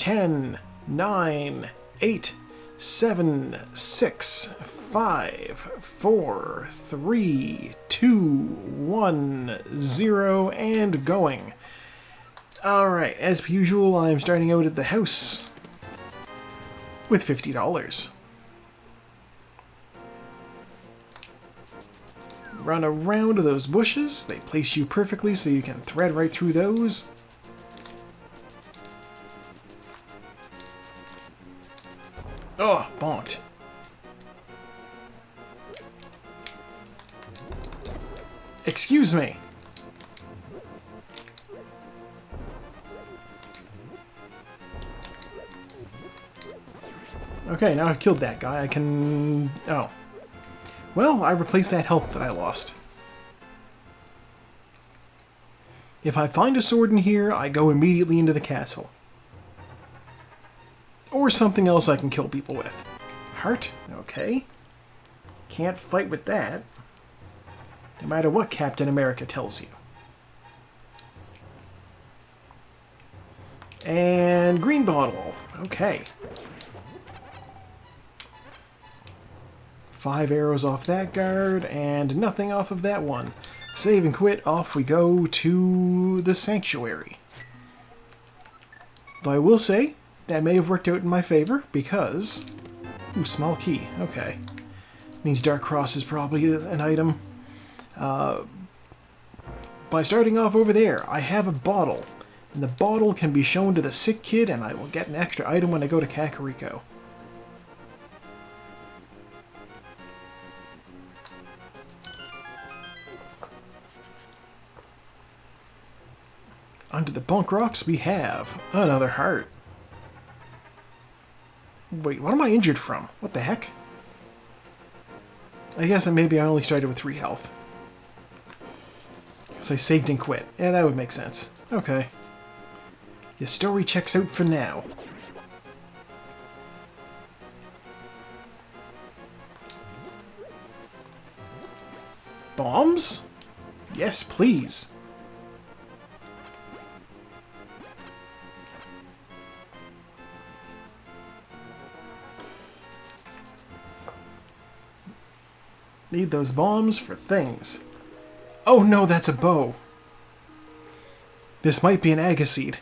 10, 9, 8, 7, 6, 5, 4, 3, 2, 1, 0, and going. Alright, as per usual, I'm starting out at the house with $50. Run around those bushes. They place you perfectly so you can thread right through those. Oh, bonked. Excuse me. Okay, now I've killed that guy. I can... Oh. Well, I replaced that health that I lost. If I find a sword in here, I go immediately into the castle. Or something else I can kill people with. Heart? Okay. Can't fight with that. No matter what Captain America tells you. And green bottle. Okay. 5 arrows off that guard, and nothing off of that one. Save and quit, off we go to the sanctuary. Though I will say, that may have worked out in my favor, because... Ooh, small key, okay. Means Dark Cross is probably an item. By starting off over there, I have a bottle. And the bottle can be shown to the sick kid, and I will get an extra item when I go to Kakariko. Under the bunk rocks, we have another heart. Wait, what am I injured from? What the heck? I guess maybe I only started with 3 health. So I saved and quit. Yeah, that would make sense. Okay. Your story checks out for now. Bombs? Yes, please. Need those bombs for things. Oh no, that's a bow. This might be an agaseed.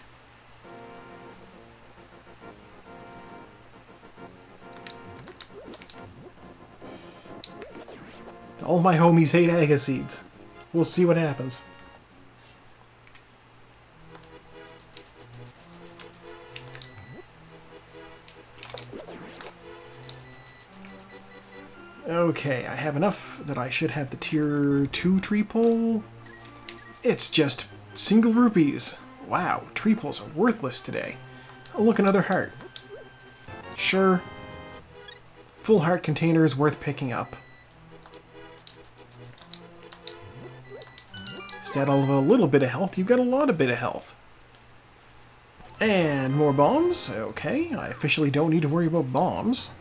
All my homies hate agaseeds. We'll see what happens. Okay, I have enough that I should have the tier 2 tree pole. It's just single rupees. Wow, tree poles are worthless today. Oh, look, another heart. Sure. Full heart container is worth picking up. Instead of a little bit of health, you've got a lot of bit of health. And more bombs. Okay, I officially don't need to worry about bombs.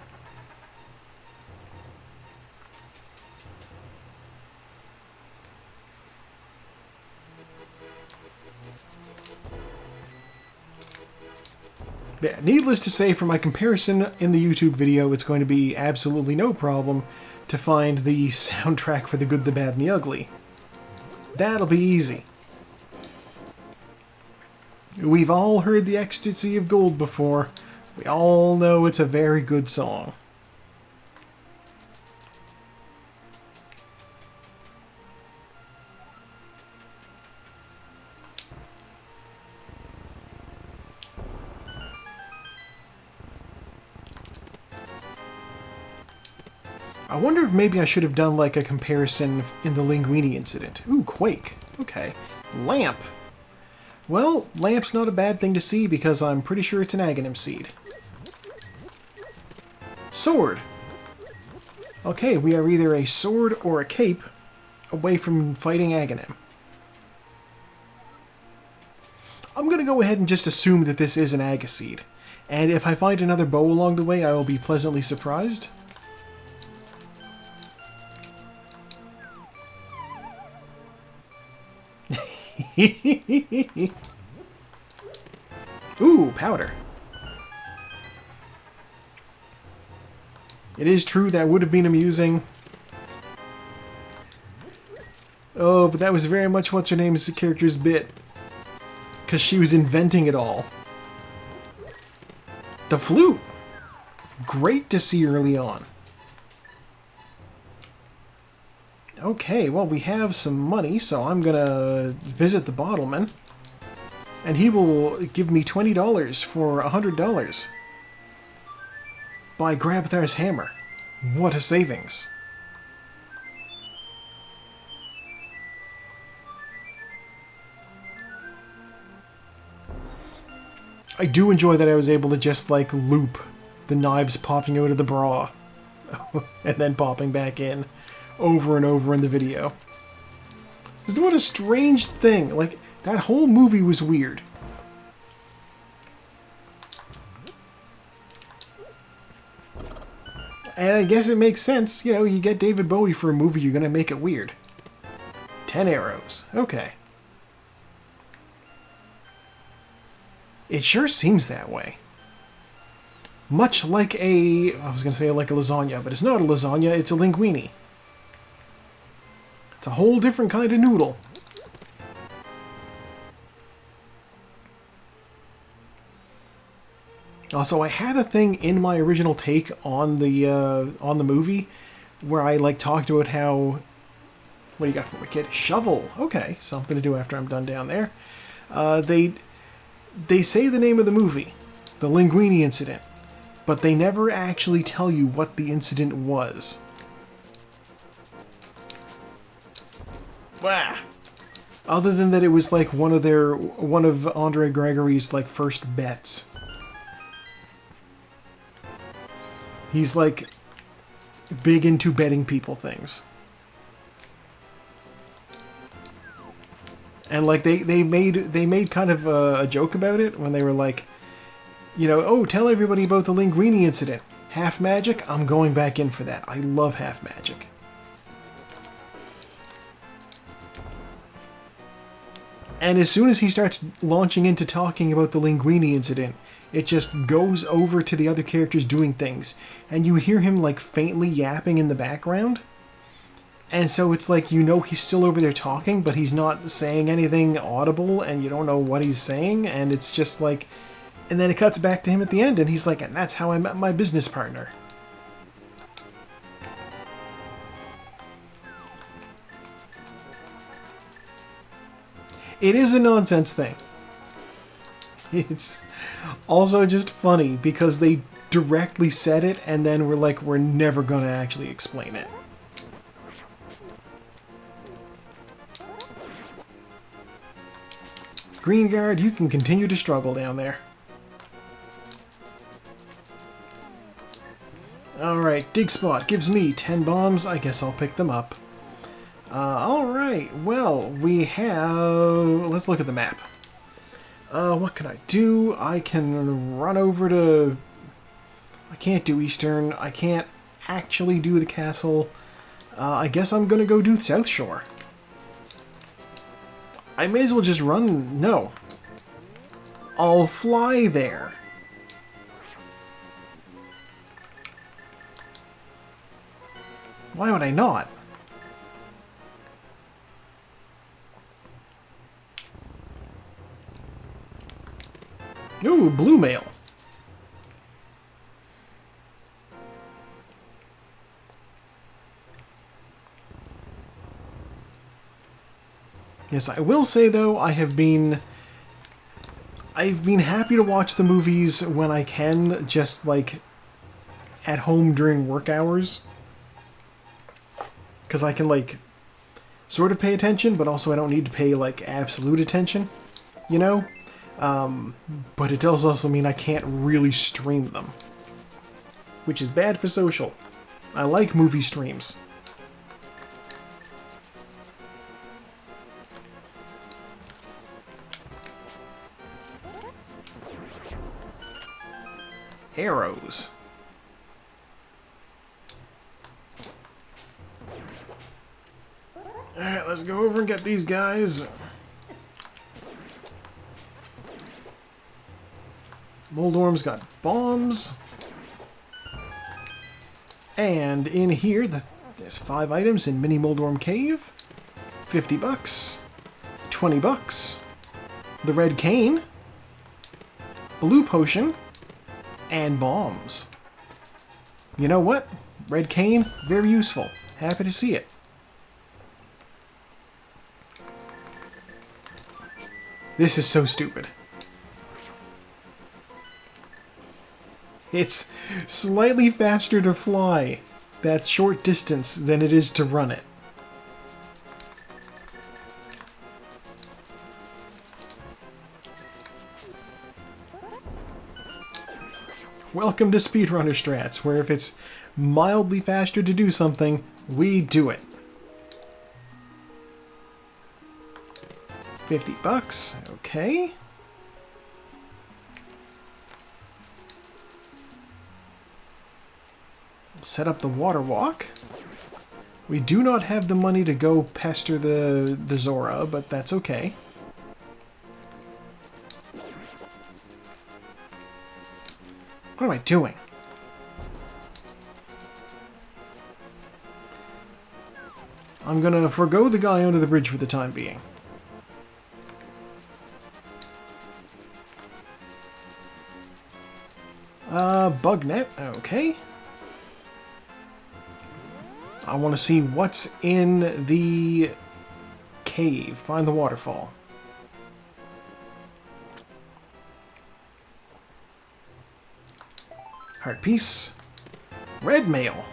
Yeah, needless to say, for my comparison in the YouTube video, it's going to be absolutely no problem to find the soundtrack for The Good, the Bad, and the Ugly. That'll be easy. We've all heard The Ecstasy of Gold before. We all know it's a very good song. I wonder if maybe I should have done like a comparison in the Linguini incident. Ooh, Quake. Okay. Lamp. Well, lamp's not a bad thing to see because I'm pretty sure it's an Aghanim seed. Sword. Okay, we are either a sword or a cape away from fighting Aghanim. I'm going to go ahead and just assume that this is an Agaseed. And if I find another bow along the way, I will be pleasantly surprised. Ooh, powder. It is true that would have been amusing. Oh, but that was very much what's-her-name's character's bit. Because she was inventing it all. The flute! Great to see early on. Okay, well, we have some money, so I'm gonna visit the bottleman. And he will give me $20 for $100. By Grabthar's hammer. What a savings. I do enjoy that I was able to just, like, loop the knives popping out of the bra. And then popping back in. Over and over in the video. Just what a strange thing. Like, that whole movie was weird. And I guess it makes sense. You know, you get David Bowie for a movie, you're gonna make it weird. 10 arrows. Okay. It sure seems that way. Much like a... I was gonna say like a lasagna, but it's not a lasagna, it's a linguine. It's a whole different kind of noodle. Also, I had a thing in my original take on the movie where I like talked about how... What do you got for me, kid? Shovel. Okay, something to do after I'm done down there. They say the name of the movie, the Linguini incident, but they never actually tell you what the incident was. Wah! Other than that, it was like one of Andre Gregory's like first bets. He's like big into betting people things. And like they made kind of a joke about it when they were like, you know, oh, tell everybody about the Linguini incident. Half magic? I'm going back in for that. I love half magic. And as soon as he starts launching into talking about the Linguini incident, it just goes over to the other characters doing things. And you hear him like faintly yapping in the background. And so it's like, you know, he's still over there talking, but he's not saying anything audible, and you don't know what he's saying, and it's just like... And then it cuts back to him at the end, and he's like, and that's how I met my business partner. It is a nonsense thing. It's also just funny, because they directly said it, and then we're like, we're never gonna actually explain it. Green Guard, you can continue to struggle down there. Alright, Dig Spot gives me 10 bombs. I guess I'll pick them up. Alright, well, we have... Let's look at the map. What can I do? I can run over to... I can't do Eastern. I can't actually do the castle. I guess I'm gonna go do South Shore. I may as well just run... No. I'll fly there. Why would I not? Ooh, blue mail. Yes, I will say though, I've been happy to watch the movies when I can, just like at home during work hours. Because I can like sort of pay attention, but also I don't need to pay like absolute attention, you know? But it does also mean I can't really stream them, which is bad for social. I like movie streams. Arrows. Alright, let's go over and get these guys. Moldorm's got bombs. And in here, there's 5 items in Mini Moldorm Cave. 50 bucks. 20 bucks. The red cane. Blue potion. And bombs. You know what? Red cane, very useful. Happy to see it. This is so stupid. It's slightly faster to fly that short distance than it is to run it. Welcome to Speedrunner Strats, where if it's mildly faster to do something, we do it. 50 bucks, okay. Set up the water walk. We do not have the money to go pester the Zora, but that's okay. What am I doing? I'm gonna forgo the guy under the bridge for the time being. Bug net, okay. I want to see what's in the cave behind the waterfall. Heart piece. Red mail.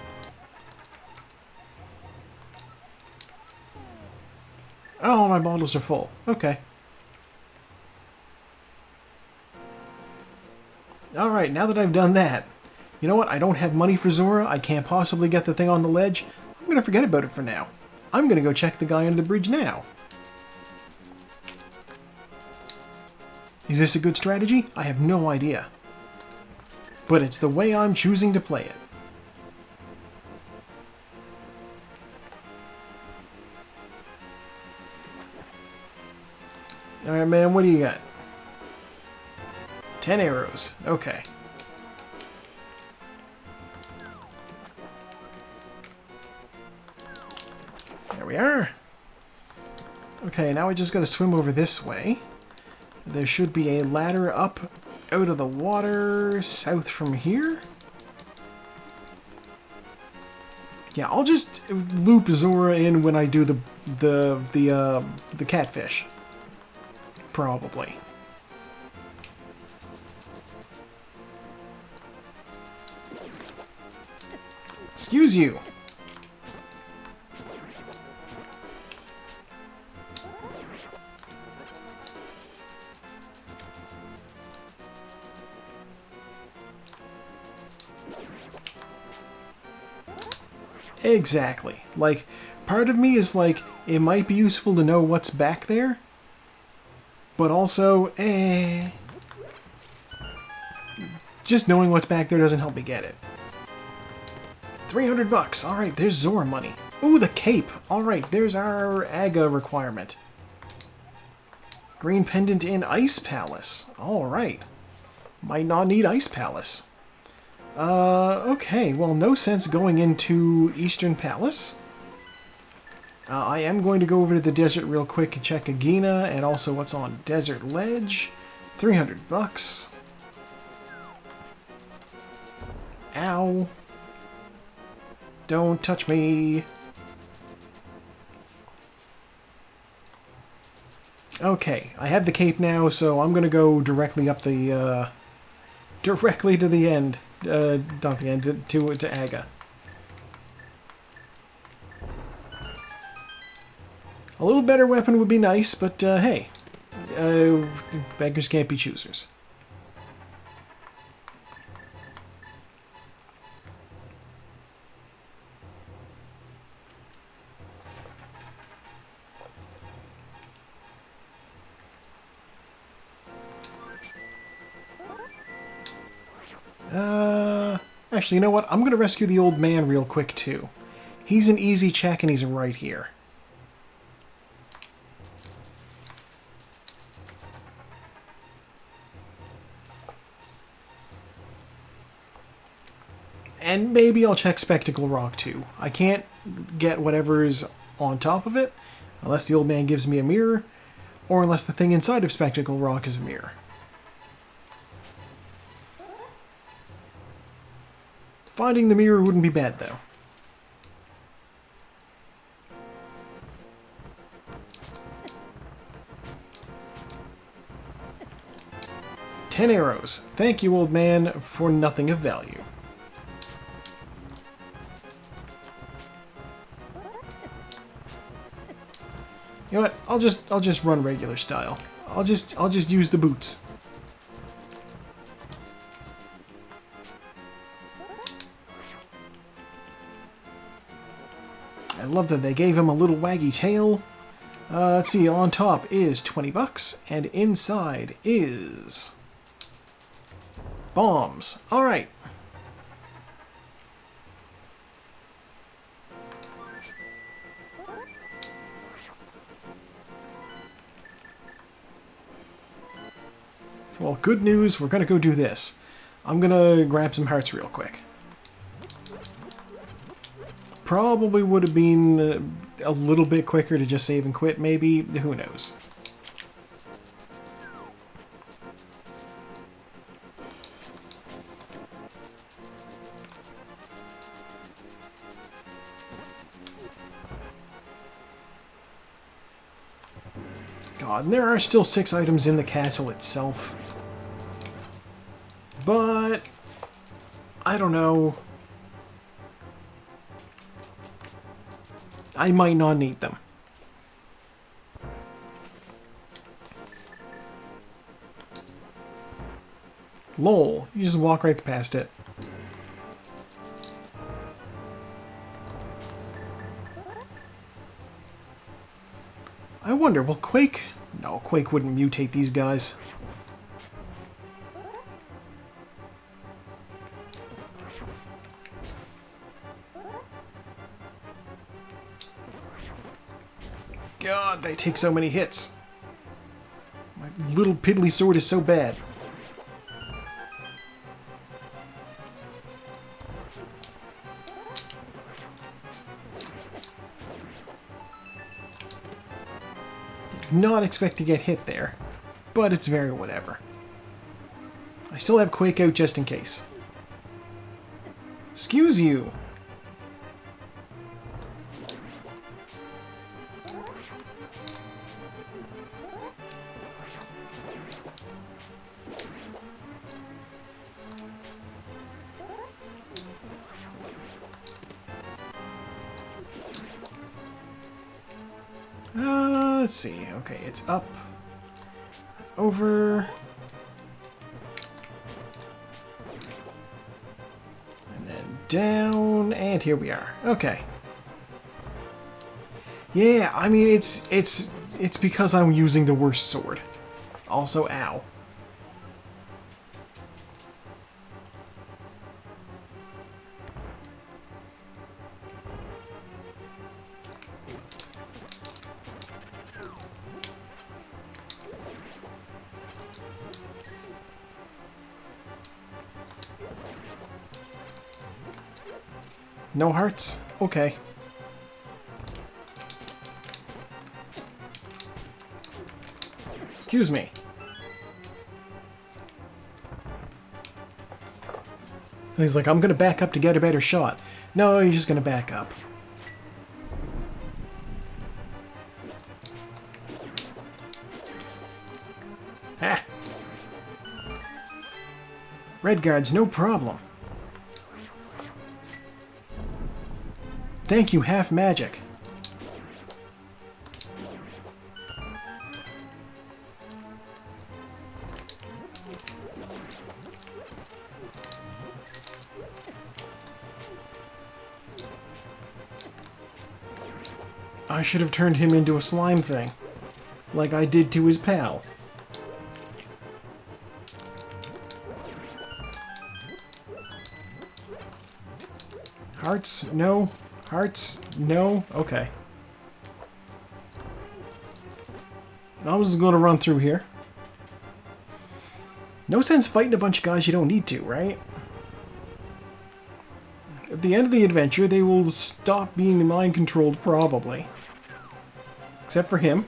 Oh, my bottles are full. Okay. Alright, now that I've done that, you know what? I don't have money for Zora. I can't possibly get the thing on the ledge. I'm going to forget about it for now. I'm going to go check the guy under the bridge now. Is this a good strategy? I have no idea. But it's the way I'm choosing to play it. Alright, man, what do you got? 10 arrows. Okay. There we are. Okay, now I just gotta swim over this way. There should be a ladder up out of the water south from here. Yeah, I'll just loop Zora in when I do the catfish. Probably. Excuse you. Exactly. Like, part of me is like, it might be useful to know what's back there, but also, just knowing what's back there doesn't help me get it. 300 bucks. Alright, there's Zora money. Ooh, the cape. Alright, there's our AGA requirement. Green pendant in Ice Palace. Alright. Might not need Ice Palace. Okay, well, no sense going into Eastern Palace. I am going to go over to the desert real quick and check Agina and also what's on Desert Ledge. 300 bucks. Ow. Don't touch me. Okay, I have the cape now, so I'm gonna go directly up the, directly to the end. Not the end, to AGA. A little better weapon would be nice, but, hey. Beggars can't be choosers. Actually, you know what? I'm going to rescue the old man real quick, too. He's an easy check, and he's right here. And maybe I'll check Spectacle Rock too. I can't get whatever's on top of it unless the old man gives me a mirror, or unless the thing inside of Spectacle Rock is a mirror. Finding the mirror wouldn't be bad, though. "10 arrows. Thank you, old man, for nothing of value." You know what? I'll just run regular style. I'll just use the boots. I love that they gave him a little waggy tail. Let's see, on top is 20 bucks, and inside is bombs. Alright. Well, good news, we're gonna go do this. I'm gonna grab some hearts real quick. Probably would have been a little bit quicker to just save and quit, maybe. Who knows? God, and there are still 6 items in the castle itself. But I don't know. I might not need them. Lol, you just walk right past it. I wonder, will Quake... No, Quake wouldn't mutate these guys. God, they take so many hits. My little piddly sword is so bad. Did not expect to get hit there, but it's very whatever. I still have Quake out just in case. Excuse you! Let's see. Okay, it's up, over, and then down, and here we are. Okay. Yeah, I mean it's because I'm using the worst sword. Also, ow. No hearts? Okay. Excuse me. He's like, I'm gonna back up to get a better shot. No, you're just gonna back up. Ha! Red guards, no problem. Thank you, half magic. I should have turned him into a slime thing, like I did to his pal. Hearts? No. Hearts? No? Okay. I was going to run through here. No sense fighting a bunch of guys you don't need to, right? At the end of the adventure, they will stop being mind-controlled, probably. Except for him.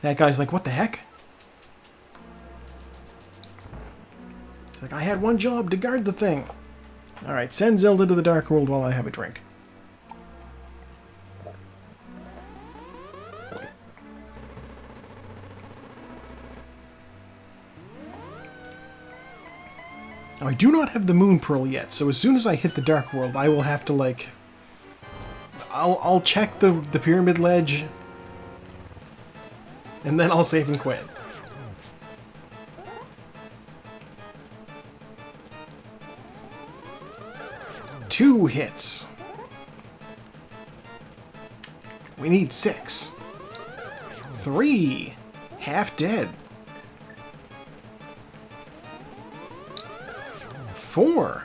That guy's like, what the heck? He's like, I had one job, to guard the thing. Alright, send Zelda to the Dark World while I have a drink. Now, I do not have the Moon Pearl yet, so as soon as I hit the Dark World, I will have to, like... I'll check the Pyramid Ledge, and then I'll save and quit. Two hits. We need 6. 3. Half dead. 4.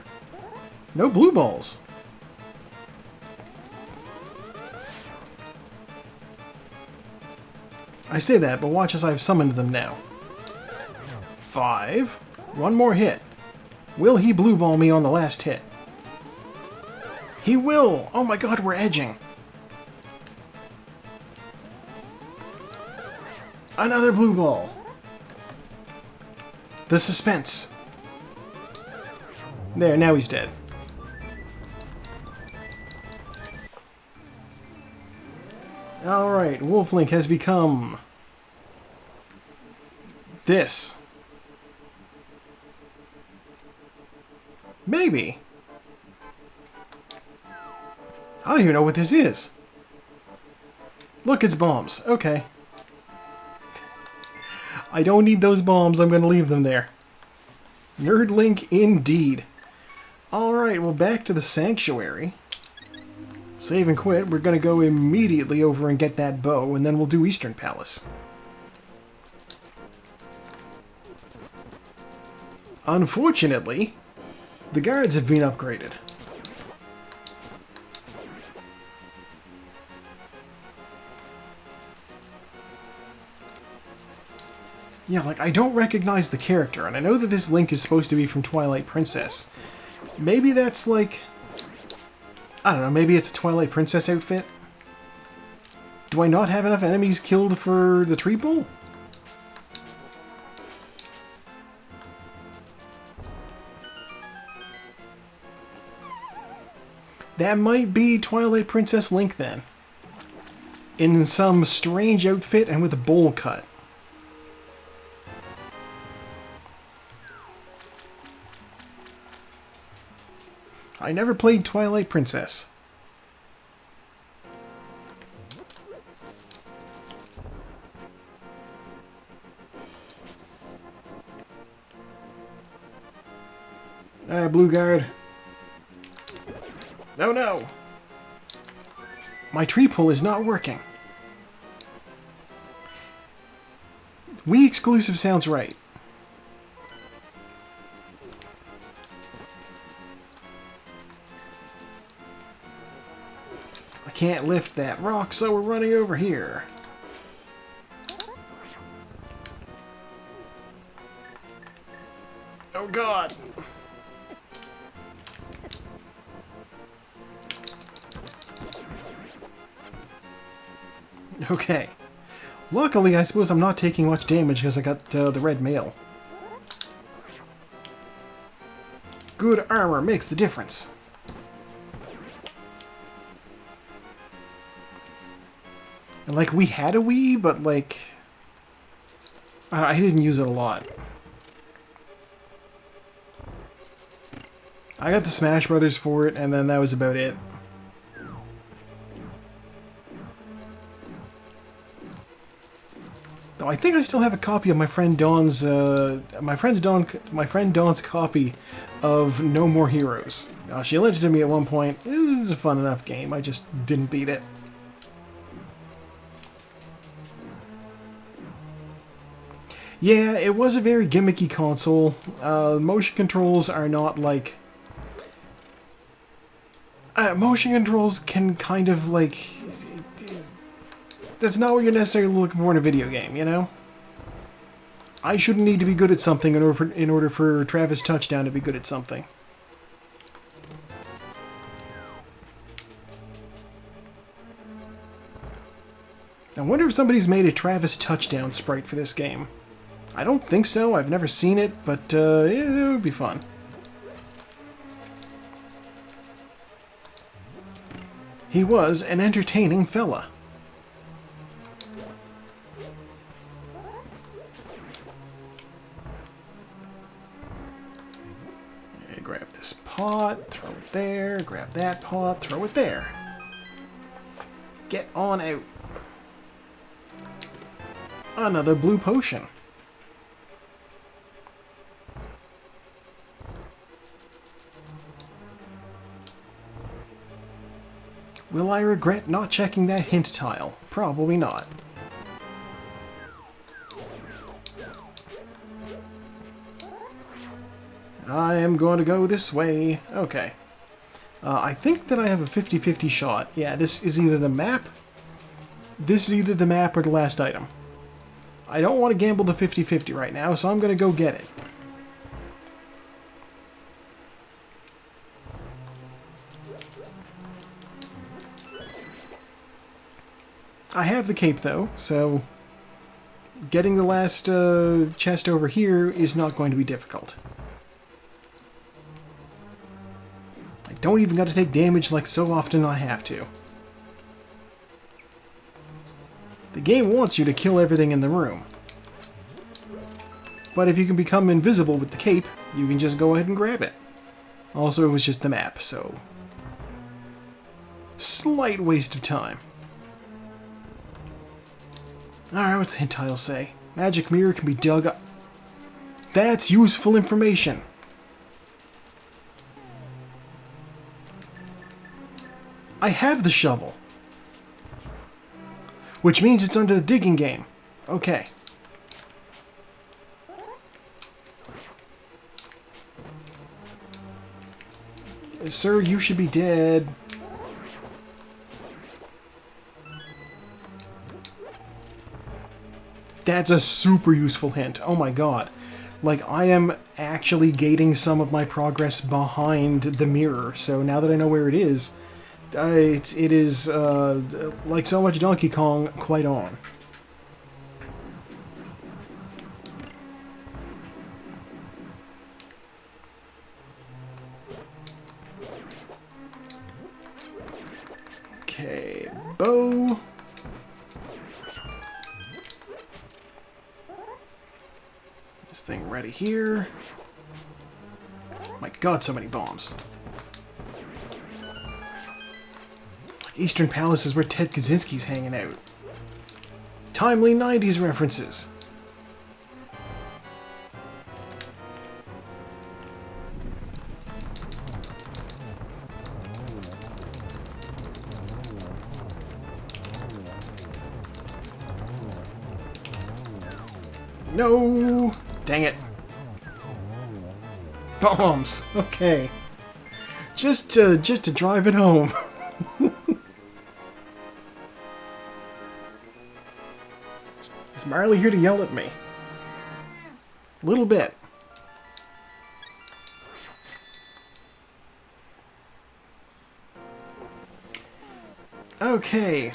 No blue balls. I say that, but watch as I've summoned them now. 5. One more hit. Will he blue ball me on the last hit? He will! Oh my god, we're edging. Another blue ball. The suspense. There, now he's dead. Alright, Wolf Link has become... this. Maybe. I don't even know what this is. Look, it's bombs. Okay. I don't need those bombs. I'm going to leave them there. Nerd Link indeed. Alright, well, back to the Sanctuary. Save and quit. We're going to go immediately over and get that bow, and then we'll do Eastern Palace. Unfortunately, the guards have been upgraded. Yeah, like, I don't recognize the character, and I know that this Link is supposed to be from Twilight Princess. Maybe that's, like... I don't know, maybe it's a Twilight Princess outfit? Do I not have enough enemies killed for the tree pull? That might be Twilight Princess Link, then. In some strange outfit and with a bowl cut. I never played Twilight Princess. Blue guard. Oh no! My tree pull is not working. Wii exclusive sounds right. I can't lift that rock, so we're running over here. Oh god! Okay. Luckily, I suppose I'm not taking much damage because I got the red mail. Good armor makes the difference. And, like, we had a Wii, but, like... I didn't use it a lot. I got the Smash Brothers for it, and then that was about it. Though I think I still have a copy of my friend Dawn's, my friend Dawn's copy of No More Heroes. She lent it to me at one point. This is a fun enough game. I just didn't beat it. Yeah, it was a very gimmicky console. Motion controls are not like... motion controls can kind of like... That's not what you're necessarily looking for in a video game, you know? I shouldn't need to be good at something in order for Travis Touchdown to be good at something. I wonder if somebody's made a Travis Touchdown sprite for this game. I don't think so. I've never seen it, but it would be fun. He was an entertaining fella. Okay, grab this pot, throw it there, grab that pot, throw it there. Get on out. Another blue potion. Will I regret not checking that hint tile? Probably not. I am going to go this way. Okay. I think that I have a 50-50 shot. Yeah, this is either the map. This is either the map or the last item. I don't want to gamble the 50-50 right now, so I'm going to go get it. I have the cape, though, so getting the last chest over here is not going to be difficult. I don't even got to take damage like so often I have to. The game wants you to kill everything in the room. But if you can become invisible with the cape, you can just go ahead and grab it. Also, it was just the map, so slight waste of time. Alright, what's the hint tile say? Magic mirror can be dug up. That's useful information. I have the shovel. Which means it's under the digging game. Okay. Sir, you should be dead. That's a super useful hint. Oh my god. Like, I am actually gating some of my progress behind the mirror, so now that I know where it is, it is, like so much Donkey Kong, quite on. Okay, bow. This thing ready here. My god, so many bombs. Eastern Palace is where Ted Kaczynski's hanging out. Timely 90s references. No! Dang it. Bombs! Okay. Just to drive it home. Is Marley here to yell at me? A little bit. Okay.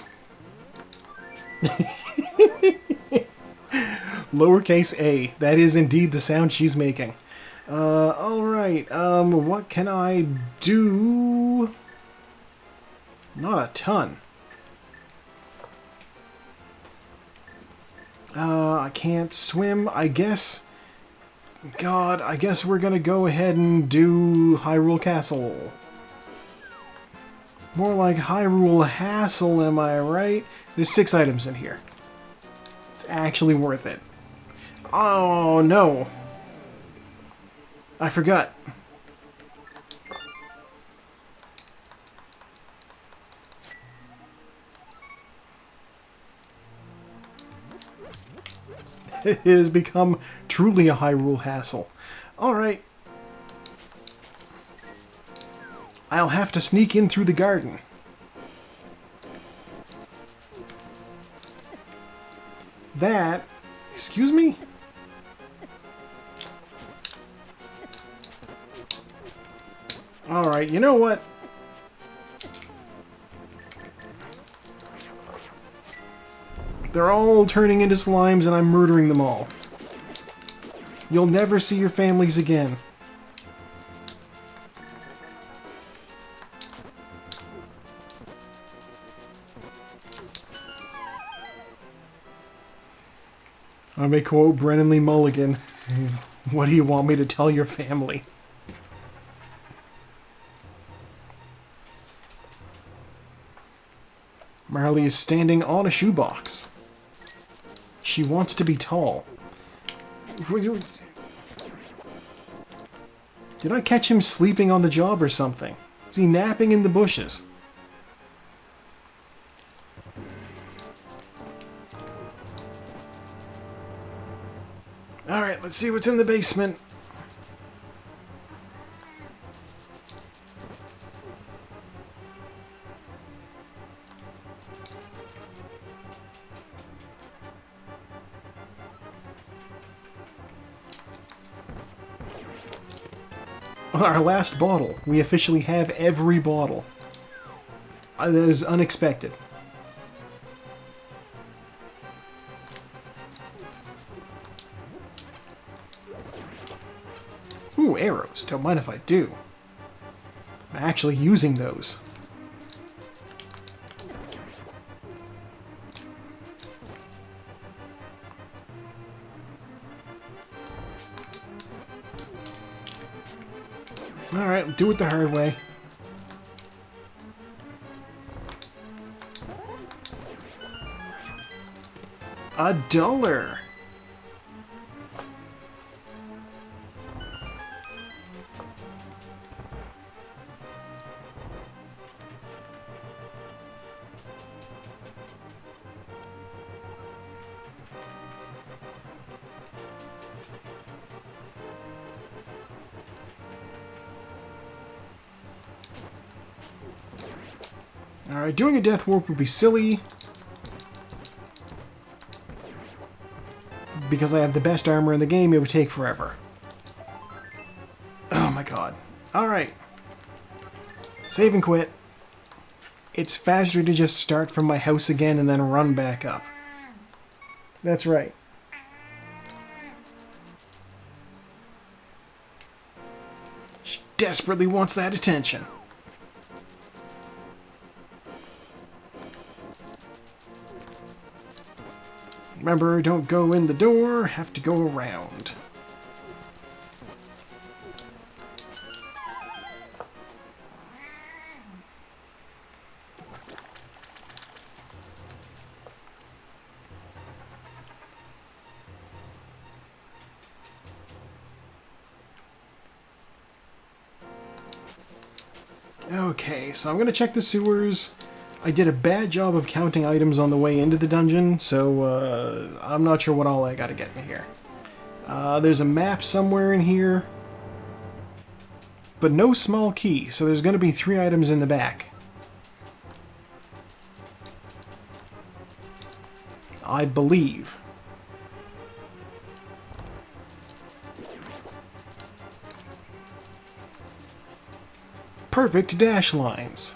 Lowercase a. That is indeed the sound she's making. Alright. What can I do? Not a ton. I can't swim, I guess. God, I guess we're gonna go ahead and do Hyrule Castle. More like Hyrule Hassle, am I right? There's 6 items in here. It's actually worth it. Oh, no. I forgot. It has become truly a Hyrule hassle. Alright. I'll have to sneak in through the garden. That... Excuse me? Alright, you know what? They're all turning into slimes and I'm murdering them all. You'll never see your families again. I may quote Brennan Lee Mulligan. What do you want me to tell your family? Marley is standing on a shoebox. She wants to be tall. Did I catch him sleeping on the job or something? Is he napping in the bushes? Alright, let's see what's in the basement. Our last bottle. We officially have every bottle. That is unexpected. Ooh, arrows. Don't mind if I do. I'm actually using those. Alright, do it the hard way. $1. Alright, doing a death warp would be silly. Because I have the best armor in the game, it would take forever. Oh my god. Alright. Save and quit. It's faster to just start from my house again and then run back up. That's right. She desperately wants that attention. Remember, don't go in the door, have to go around. Okay, so I'm gonna check the sewers. I did a bad job of counting items on the way into the dungeon, so I'm not sure what all I gotta get in here. There's a map somewhere in here, but no small key, so there's gonna be 3 items in the back. I believe. Perfect dash lines.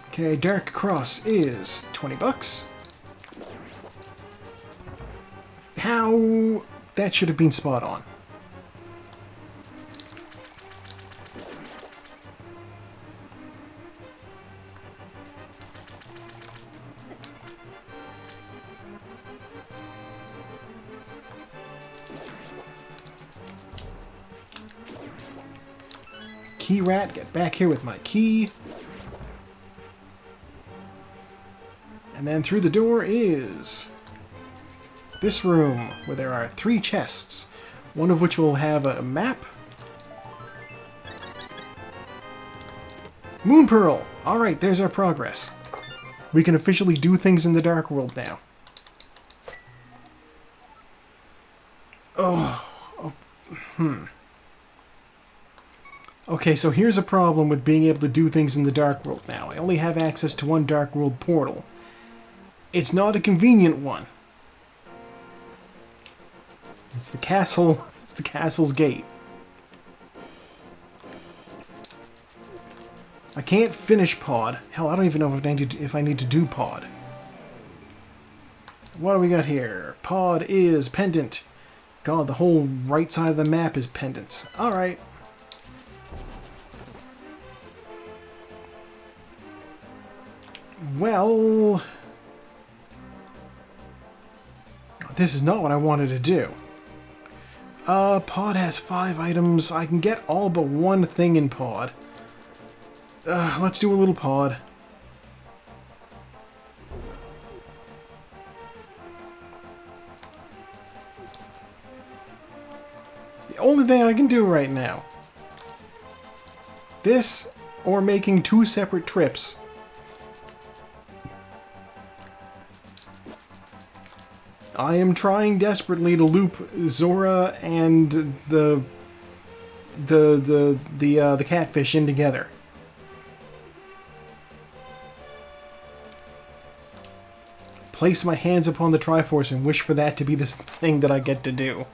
Okay, Dark Cross is 20 bucks. How? That should have been spot on. Key rat, get back here with my key. And then through the door is this room, where there are 3 chests, one of which will have a map. Moon Pearl! Alright, there's our progress. We can officially do things in the Dark World now. Okay, so here's a problem with being able to do things in the Dark World now. I only have access to one Dark World portal. It's not a convenient one. It's the castle. It's the castle's gate. I can't finish pod. Hell, I don't even know if I need to do pod. What do we got here? Pod is pendant. God, the whole right side of the map is pendants. Alright. Well... this is not what I wanted to do. Pod has 5 items. I can get all but one thing in pod. Let's do a little pod. It's the only thing I can do right now. This, or making 2 separate trips. I am trying desperately to loop Zora and the catfish in together. Place my hands upon the Triforce and wish for that to be the thing that I get to do.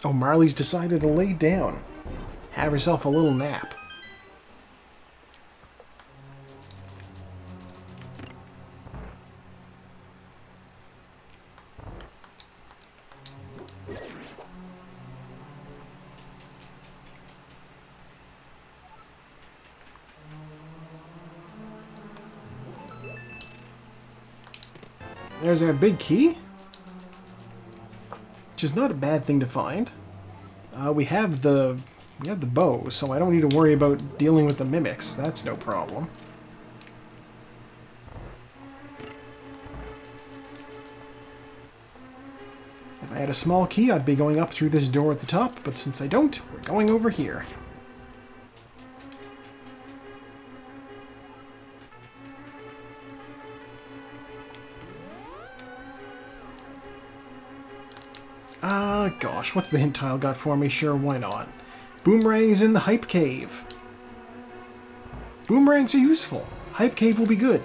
Oh, Marley's decided to lay down. Have herself a little nap. There's our big key, which is not a bad thing to find. We have the bow, so I don't need to worry about dealing with the mimics. That's no problem. If I had a small key, I'd be going up through this door at the top, but since I don't, we're going over here. Gosh, what's the hint tile got for me? Sure, why not? Boomerangs in the Hype Cave. Boomerangs are useful. Hype Cave will be good.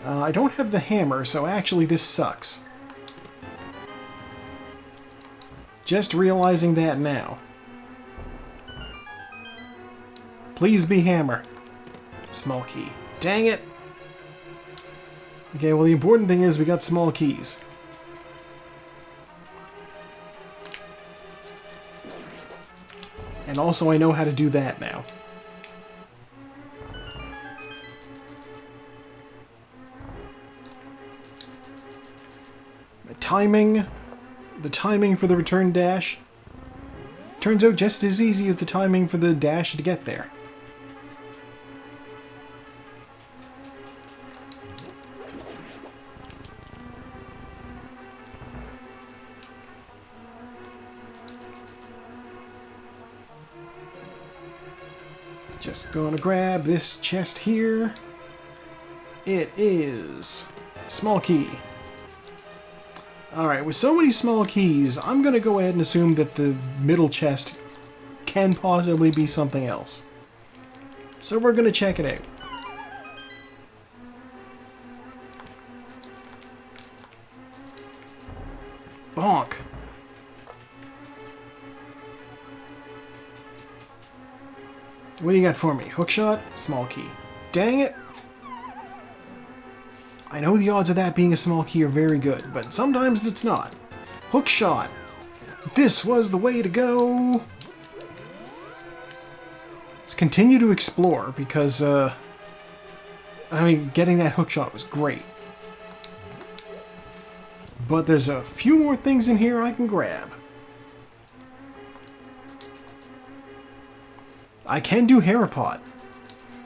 I don't have the hammer, so actually this sucks. Just realizing that now. Please be hammer. Small key. Dang it! Okay, well the important thing is we got small keys. And also I know how to do that now. The timing for the return dash turns out just as easy as the timing for the dash to get there. Just gonna grab this chest here. It is small key. Alright, with so many small keys, I'm going to go ahead and assume that the middle chest can possibly be something else. So we're going to check it out. Bonk! What do you got for me? Hookshot? Small key. Dang it! I know the odds of that being a small key are very good, but sometimes it's not. Hookshot! This was the way to go! Let's continue to explore, because, I mean, getting that hookshot was great. But there's a few more things in here I can grab. I can do Harapot.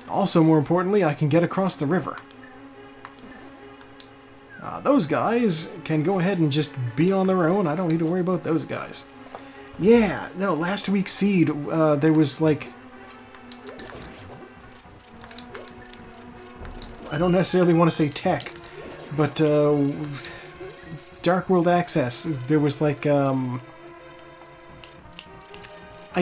Also, more importantly, I can get across the river. Those guys can go ahead and just be on their own. I don't need to worry about those guys. Yeah, no, last week's seed, there was like... I don't necessarily want to say tech, but Dark World Access, there was like... I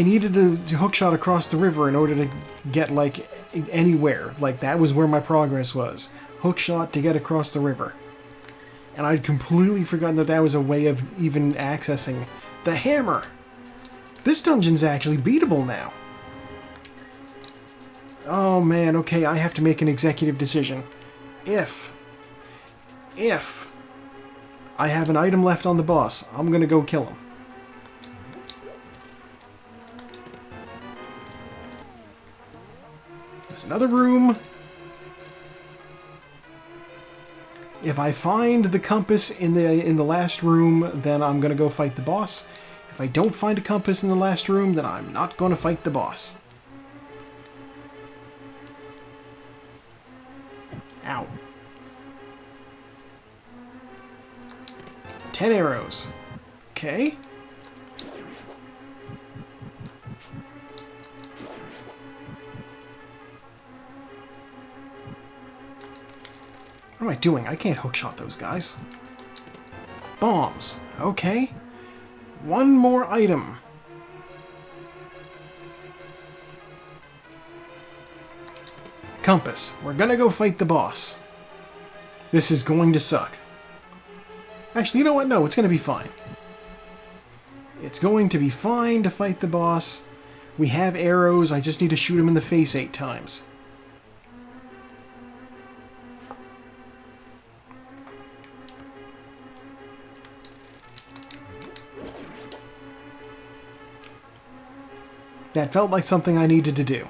needed to hookshot across the river in order to get like anywhere. Like that was where my progress was. Hookshot to get across the river. And I'd completely forgotten that that was a way of even accessing the hammer. This dungeon's actually beatable now. Oh man, okay, I have to make an executive decision. If I have an item left on the boss, I'm gonna go kill him. There's another room. If I find the compass in the last room, then I'm gonna go fight the boss. If I don't find a compass in the last room, then I'm not gonna fight the boss. Ow. 10 arrows. Okay. What am I doing? I can't hookshot those guys. Bombs. Okay. One more item. Compass. We're gonna go fight the boss. This is going to suck. Actually, you know what? No, it's gonna be fine. It's going to be fine to fight the boss. We have arrows. I just need to shoot him in the face 8 times. That felt like something I needed to do.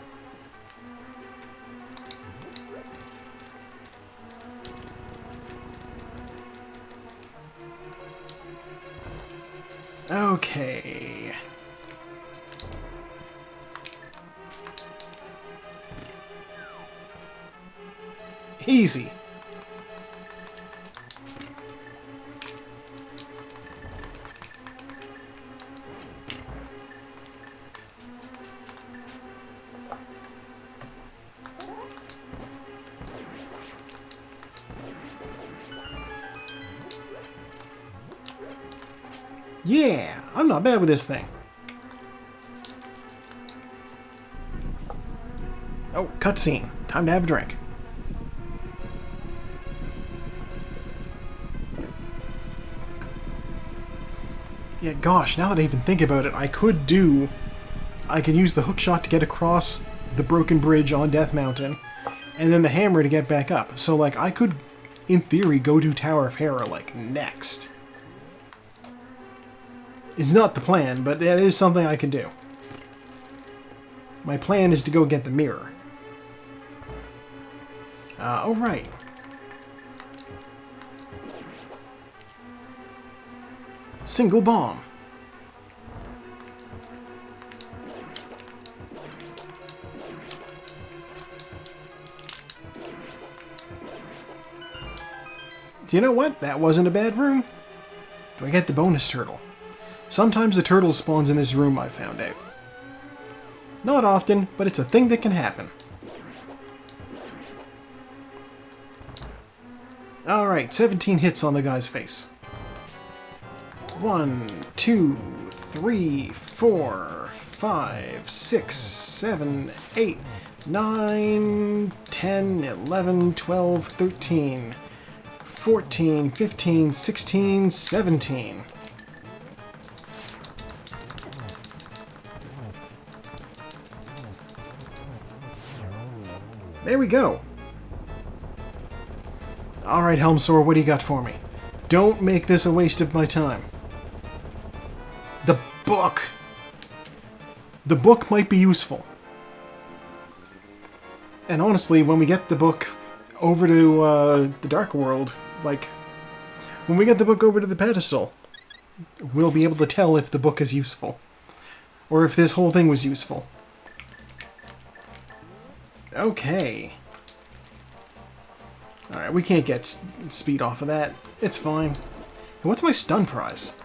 Okay. Easy. Yeah, I'm not bad with this thing. Oh, cutscene. Time to have a drink. Yeah, gosh, now that I even think about it, I could use the hookshot to get across the broken bridge on Death Mountain, and then the hammer to get back up. So, like, I could, in theory, go do Tower of Hera, like, next. It's not the plan, but that is something I can do. My plan is to go get the mirror. Alright. Single bomb. Do you know what? That wasn't a bad room. Do I get the bonus turtle? Sometimes the turtle spawns in this room, I found out. Not often, but it's a thing that can happen. Alright, 17 hits on the guy's face. 1, 2, 3, 4, 5, 6, 7, 8, 9, 10, 11, 12, 13, 14, 15, 16, 17. There we go. Alright, Helmsor, what do you got for me? Don't make this a waste of my time. The book! The book might be useful. And honestly, when we get the book over to the Dark World, like, when we get the book over to the pedestal, we'll be able to tell if the book is useful. Or if this whole thing was useful. Okay. Alright, we can't get speed off of that. It's fine. And what's my stun prize?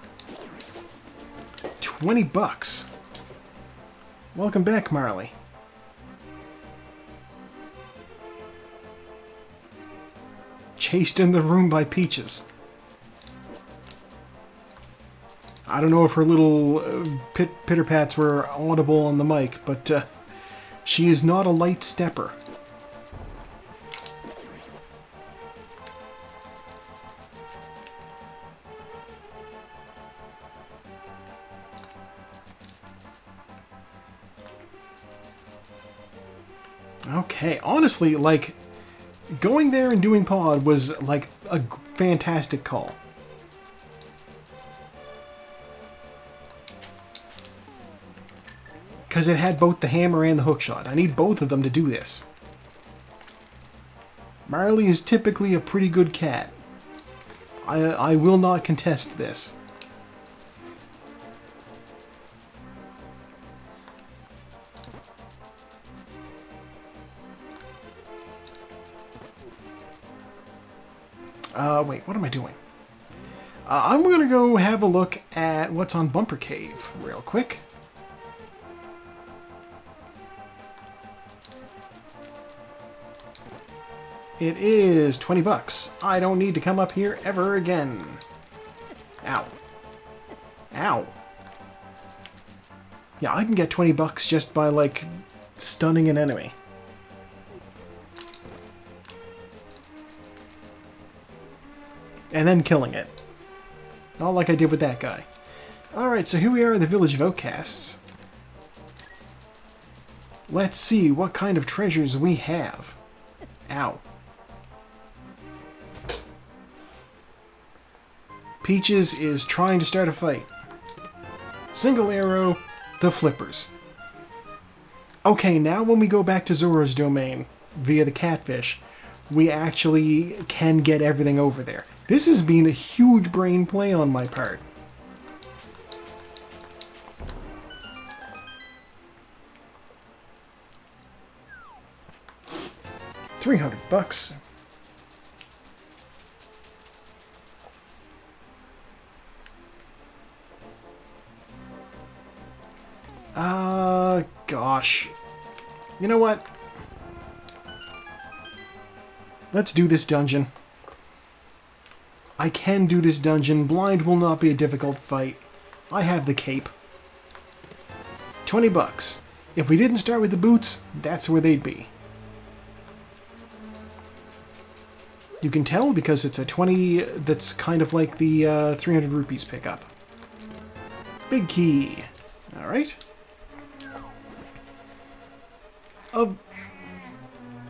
20 bucks. Welcome back, Marley. Chased in the room by Peaches. I don't know if her little pitter-pats were audible on the mic, but she is not a light stepper. Okay, honestly, like, going there and doing pod was, like, a fantastic call. Because it had both the hammer and the hookshot. I need both of them to do this. Marley is typically a pretty good cat. I will not contest this. Wait, what am I doing? I'm gonna go have a look at what's on Bumper Cave real quick. It is 20 bucks. I don't need to come up here ever again. Ow. Ow. Yeah, I can get 20 bucks just by, like, stunning an enemy. And then killing it. Not like I did with that guy. Alright, so here we are in the Village of Outcasts. Let's see what kind of treasures we have. Ow. Peaches is trying to start a fight. Single arrow, the flippers. Okay, now when we go back to Zora's domain via the catfish, we actually can get everything over there. This has been a huge brain play on my part. $300. Gosh. You know what? Let's do this dungeon. I can do this dungeon. Blind will not be a difficult fight. I have the cape. 20 bucks. If we didn't start with the boots, that's where they'd be. You can tell because it's a 20 that's kind of like the 300 rupees pickup. Big key. Alright.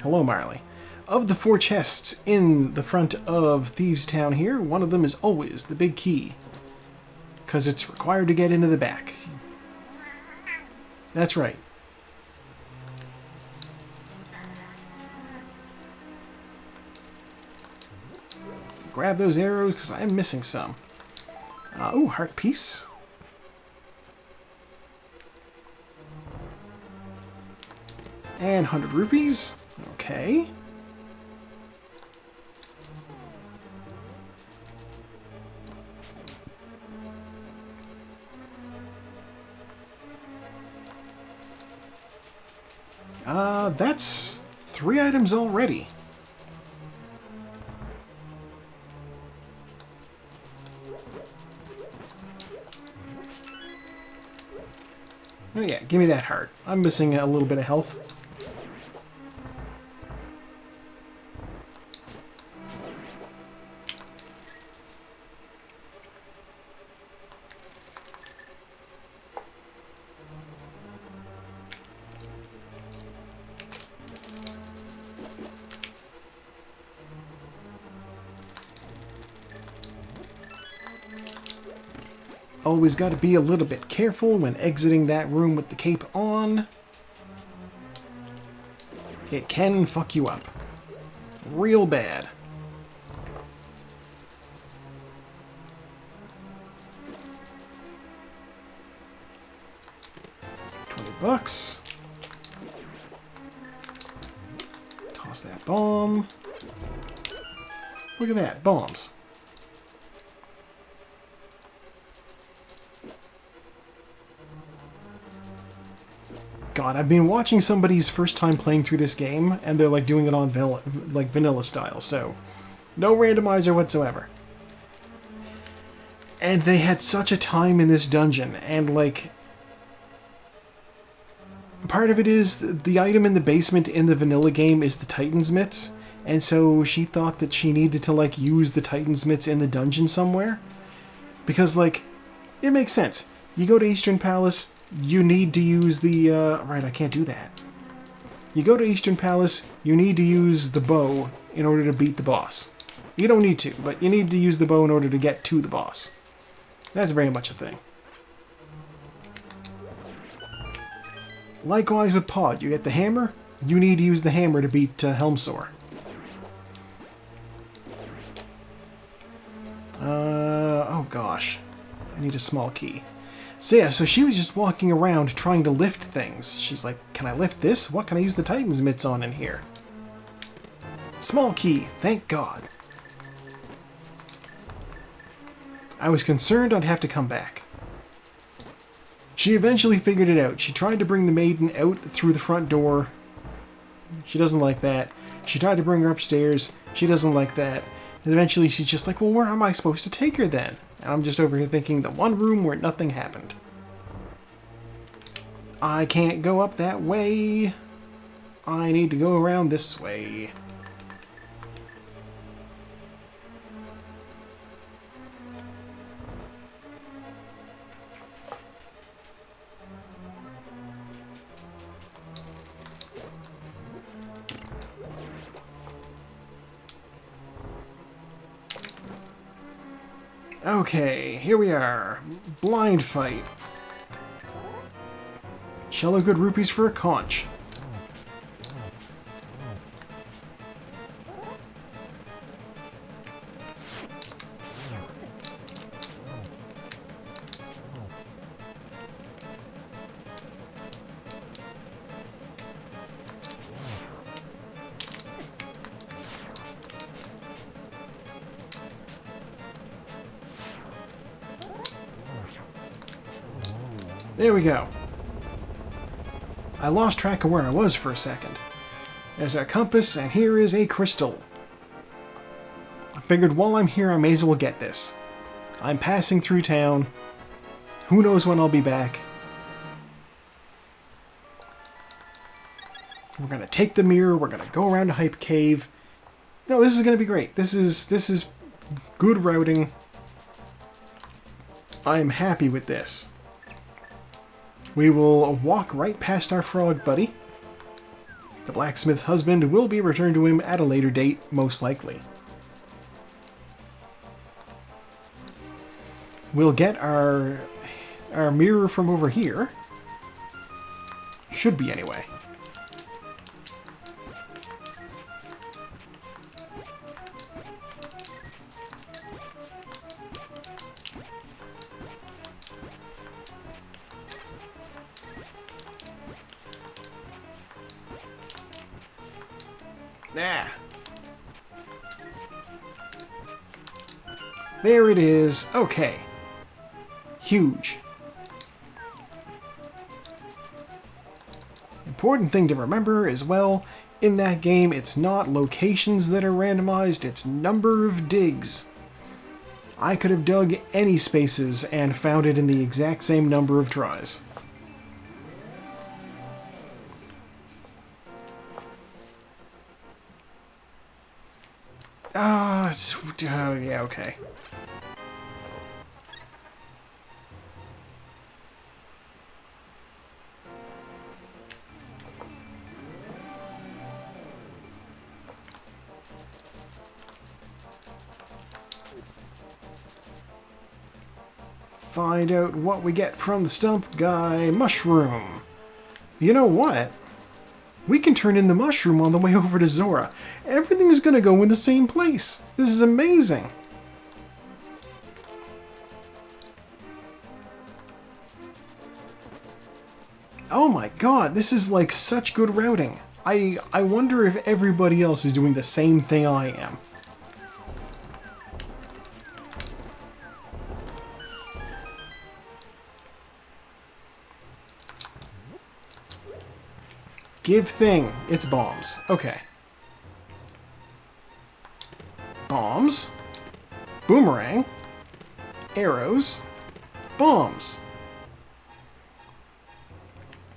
Hello, Marley. Of the 4 chests in the front of Thieves' Town here, one of them is always the big key. Because it's required to get into the back. That's right. Grab those arrows, because I'm missing some. Ooh, heart piece. And 100 rupees. Okay. That's 3 items already. Oh yeah, give me that heart. I'm missing a little bit of health. Always got to be a little bit careful when exiting that room with the cape on. It can fuck you up. Real bad. $20. Toss that bomb. Look at that, bombs. God, I've been watching somebody's first time playing through this game, and they're like doing it on vanilla style, so no randomizer whatsoever. And they had such a time in this dungeon, and like, part of it is the item in the basement in the vanilla game is the Titan's Mitts, and so she thought that she needed to like use the Titan's Mitts in the dungeon somewhere. Because like, it makes sense. You go to Eastern Palace, you need to use the, right, I can't do that. You go to Eastern Palace, you need to use the bow in order to beat the boss. You don't need to, but you need to use the bow in order to get to the boss. That's very much a thing. Likewise with Pod, you get the hammer, you need to use the hammer to beat Helmsor. Oh gosh, I need a small key. So yeah, so she was just walking around trying to lift things. She's like, can I lift this? What can I use the Titan's Mitts on in here? Small key, thank God. I was concerned I'd have to come back. She eventually figured it out. She tried to bring the maiden out through the front door. She doesn't like that. She tried to bring her upstairs. She doesn't like that. And eventually she's just like, well, where am I supposed to take her then? And I'm just over here thinking, the one room where nothing happened. I can't go up that way. I need to go around this way. Okay, here we are. Blind fight. Shello good rupees for a conch. There we go. I lost track of where I was for a second. There's a compass, and here is a crystal. I figured while I'm here, I may as well get this. I'm passing through town. Who knows when I'll be back. We're gonna take the mirror, we're gonna go around to Hype Cave. No, this is gonna be great. This is good routing. I am happy with this. We will walk right past our frog buddy. The blacksmith's husband will be returned to him at a later date, most likely. We'll get our mirror from over here. Should be, anyway. Ah. There it is. Okay. Huge. Important thing to remember as well, in that game it's not locations that are randomized, it's number of digs. I could have dug any spaces and found it in the exact same number of tries. Yeah, okay. Find out what we get from the stump guy. Mushroom. You know what? We can turn in the mushroom on the way over to Zora. Everything's gonna go in the same place. This is amazing. Oh my god, this is like such good routing. I wonder if everybody else is doing the same thing I am. Give thing. It's bombs. Okay. Bombs. Boomerang. Arrows. Bombs.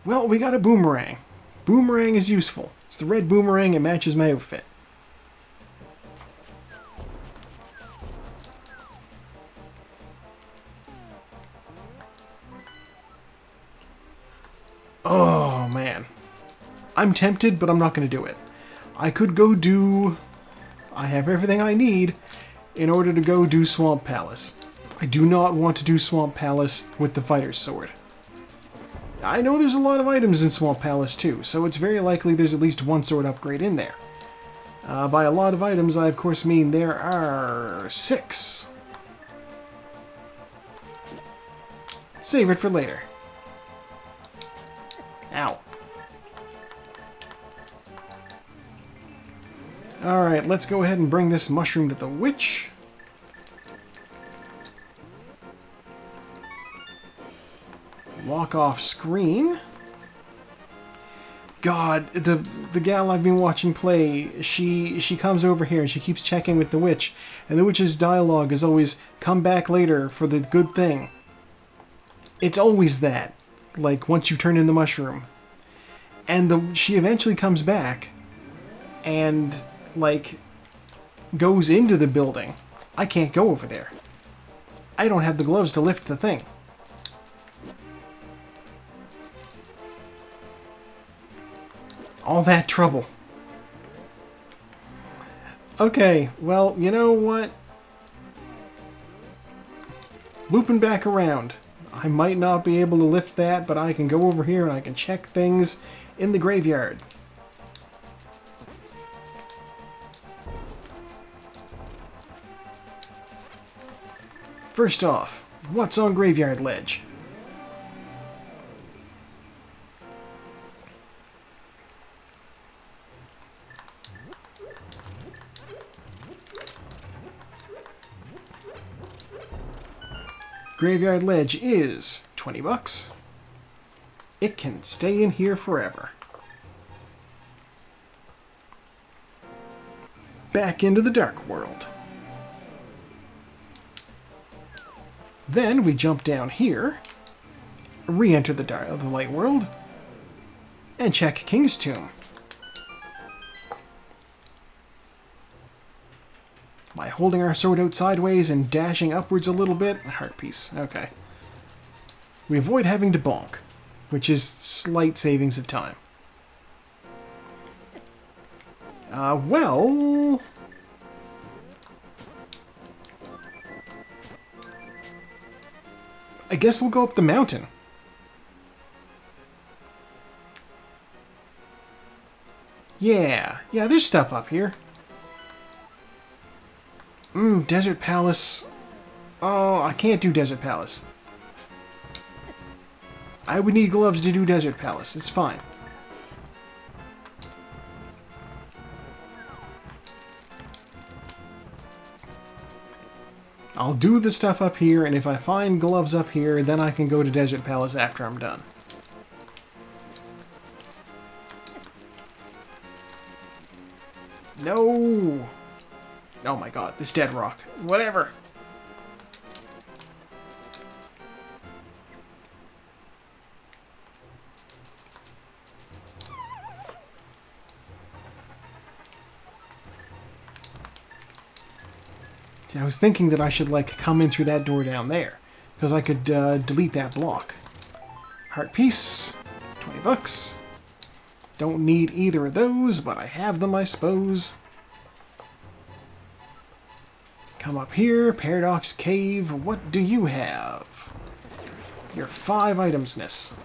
Well, we got a boomerang. Boomerang is useful. It's the red boomerang. It matches my outfit. Oh, man. I'm tempted, but I'm not going to do it. I could go do... I have everything I need in order to go do Swamp Palace. I do not want to do Swamp Palace with the Fighter's Sword. I know there's a lot of items in Swamp Palace too, so it's very likely there's at least one sword upgrade in there. By a lot of items, I of course mean there are 6. Save it for later. Ow. Alright, let's go ahead and bring this mushroom to the witch. Walk off screen. God, the gal I've been watching play, she comes over here and she keeps checking with the witch, and the witch's dialogue is always, "Come back later for the good thing." It's always that, like, once you turn in the mushroom. And she eventually comes back and, like, goes into the building. I can't go over there. I don't have the gloves to lift the thing. All that trouble. Okay, well, you know what? Looping back around. I might not be able to lift that, but I can go over here and I can check things in the graveyard. First off, what's on Graveyard Ledge? Graveyard Ledge is 20 bucks. It can stay in here forever. Back into the Dark World. Then we jump down here, re-enter the Light World, and check King's Tomb. By holding our sword out sideways and dashing upwards a little bit, heart piece, okay. We avoid having to bonk, which is slight savings of time. Well... I guess we'll go up the mountain. Yeah, there's stuff up here. Desert Palace. Oh, I can't do Desert Palace. I would need gloves to do Desert Palace. It's fine. I'll do the stuff up here, and if I find gloves up here, then I can go to Desert Palace after I'm done. No! Oh my god, this dead rock. Whatever! See, I was thinking that I should, like, come in through that door down there, because I could delete that block. Heart piece, 20 bucks. Don't need either of those, but I have them, I suppose. Come up here, Paradox Cave. What do you have? Your 5 itemsness.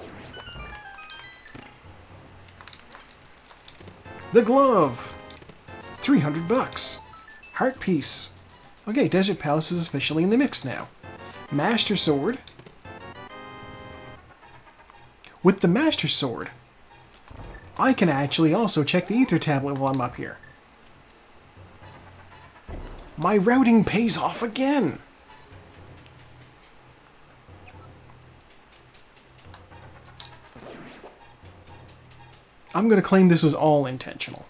The glove, 300 bucks. Heart piece. Okay, Desert Palace is officially in the mix now. Master Sword. With the Master Sword, I can actually also check the Ether Tablet while I'm up here. My routing pays off again! I'm going to claim this was all intentional.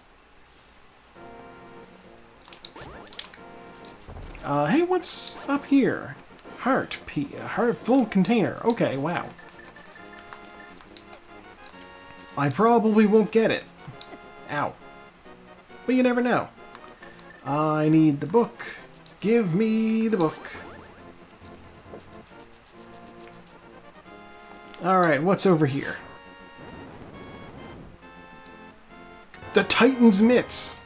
Hey, what's up here? Heart full container. Okay, wow. I probably won't get it. Ow. But you never know. I need the book. Give me the book. Alright, what's over here? The Titan's Mitts!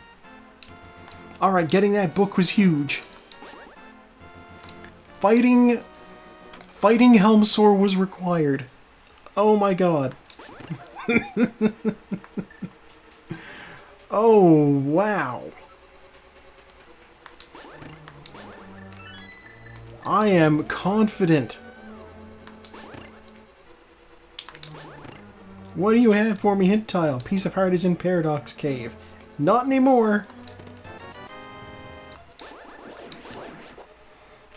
Alright, getting that book was huge. Fighting Helmsor was required. Oh my god. Oh, wow. I am confident. What do you have for me, hint tile? Piece of heart is in Paradox Cave. Not anymore.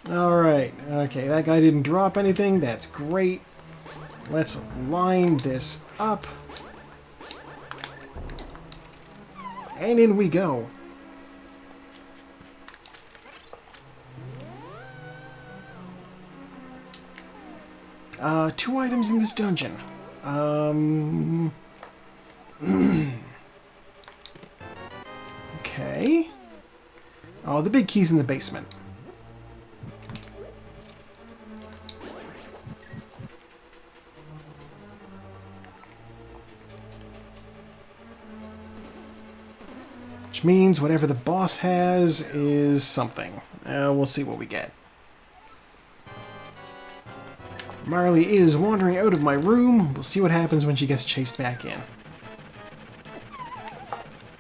Alright, okay, that guy didn't drop anything. That's great. Let's line this up. And in we go. Two items in this dungeon. Okay. Oh, the big key's in the basement. Which means whatever the boss has is something. We'll see what we get. Marley is wandering out of my room. We'll see what happens when she gets chased back in.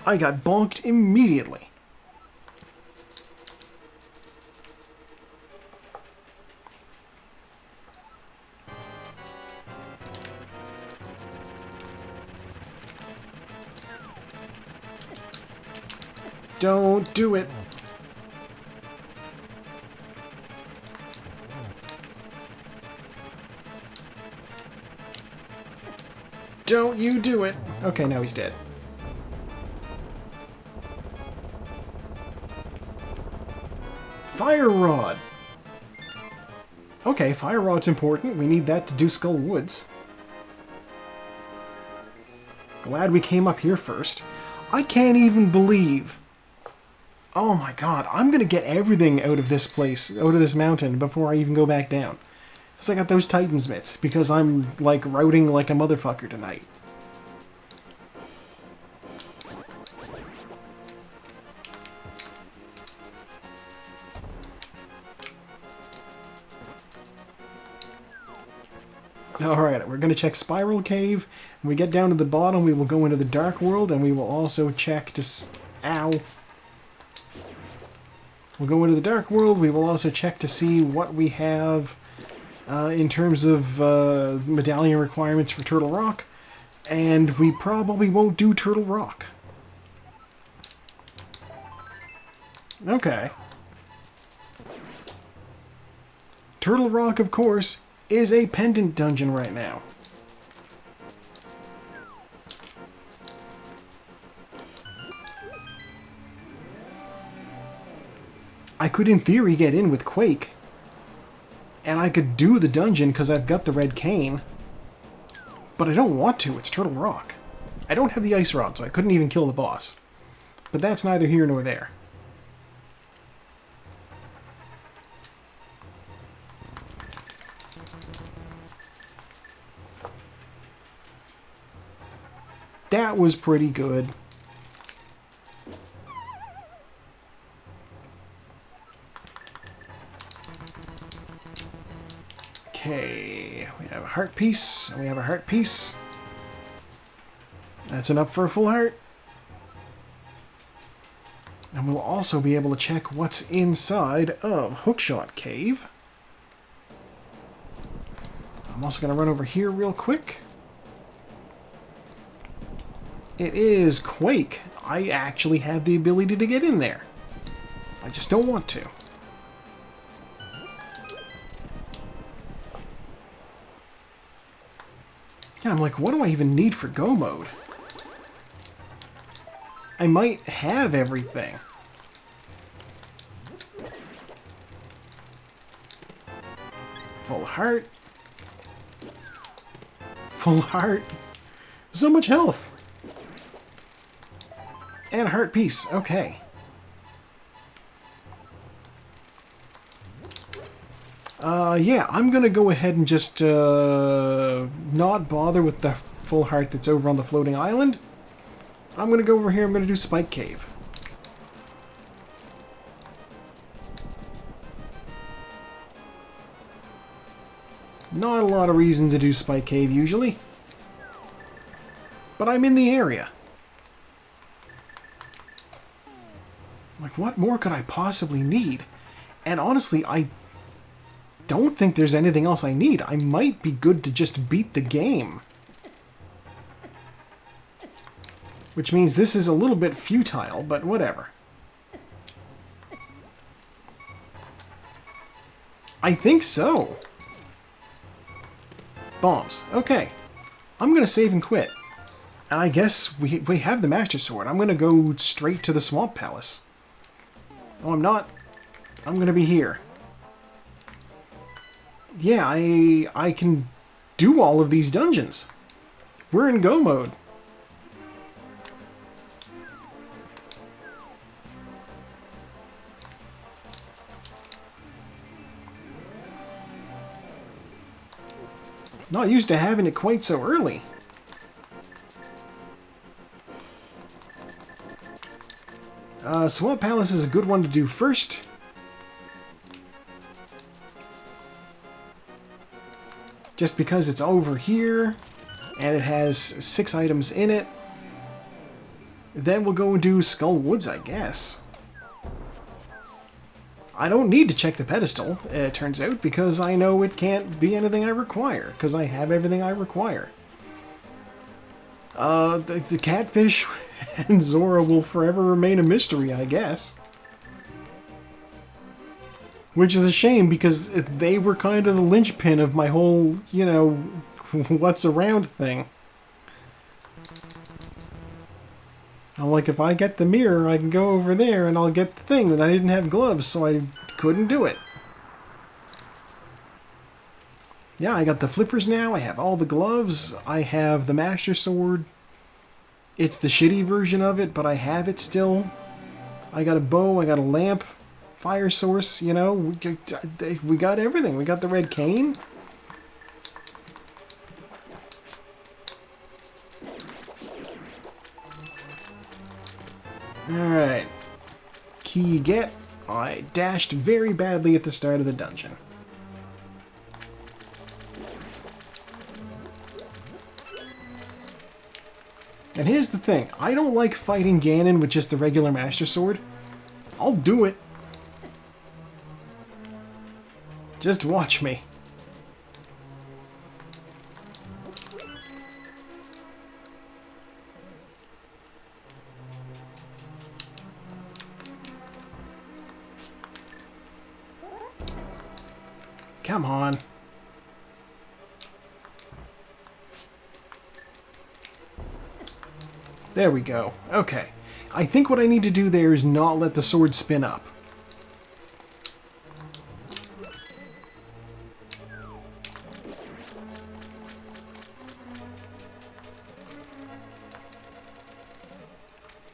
I got bonked immediately. Don't do it. Don't you do it. Okay, now he's dead. Fire Rod. Okay, Fire Rod's important. We need that to do Skull Woods. Glad we came up here first. I can't even believe... Oh my god, I'm gonna get everything out of this place, out of this mountain, before I even go back down. Because I got those Titan's Mitts, because I'm, like, routing like a motherfucker tonight. Alright, we're going to check Spiral Cave. When we get down to the bottom, we will go into the Dark World, and we will also check to... Ow. We'll go into the Dark World. We will also check to see what we have in terms of medallion requirements for Turtle Rock. And we probably won't do Turtle Rock. Okay. Turtle Rock, of course, is a pendant dungeon right now. I could, in theory, get in with Quake. And I could do the dungeon because I've got the red cane. But I don't want to. It's Turtle Rock. I don't have the ice rod, so I couldn't even kill the boss. But that's neither here nor there. That was pretty good. Okay, we have a heart piece, and we have a heart piece. That's enough for a full heart. And we'll also be able to check what's inside of Hookshot Cave. I'm also going to run over here real quick. It is Quake. I actually have the ability to get in there. I just don't want to. Yeah, I'm like, what do I even need for go mode? I might have everything. Full heart. Full heart. So much health. And a heart piece. Okay. Yeah, I'm gonna go ahead and just not bother with the full heart that's over on the floating island. I'm gonna go over here, I'm gonna do Spike Cave. Not a lot of reason to do Spike Cave usually. But I'm in the area. Like, what more could I possibly need? And honestly, I don't think there's anything else I need. I might be good to just beat the game. Which means this is a little bit futile, but whatever. I think so. Bombs. Okay. I'm going to save and quit. And I guess we have the Master Sword. I'm going to go straight to the Swamp Palace. Oh, I'm not. I'm going to be here. Yeah, I can do all of these dungeons. We're in go mode. Not used to having it quite so early. Swamp Palace is a good one to do first. Just because it's over here, and it has 6 items in it. Then we'll go and do Skull Woods, I guess. I don't need to check the pedestal, it turns out, because I know it can't be anything I require, because I have everything I require. The catfish and Zora will forever remain a mystery, I guess. Which is a shame, because they were kind of the linchpin of my whole, you know, what's around thing. I'm like, if I get the mirror, I can go over there and I'll get the thing. But I didn't have gloves, so I couldn't do it. Yeah, I got the flippers now. I have all the gloves. I have the Master Sword. It's the shitty version of it, but I have it still. I got a bow. I got a lamp. Fire source, you know. We got everything. We got the red cane. Alright. Key get. I dashed very badly at the start of the dungeon. And here's the thing. I don't like fighting Ganon with just the regular Master Sword. I'll do it. Just watch me. Come on. There we go. Okay. I think what I need to do there is not let the sword spin up.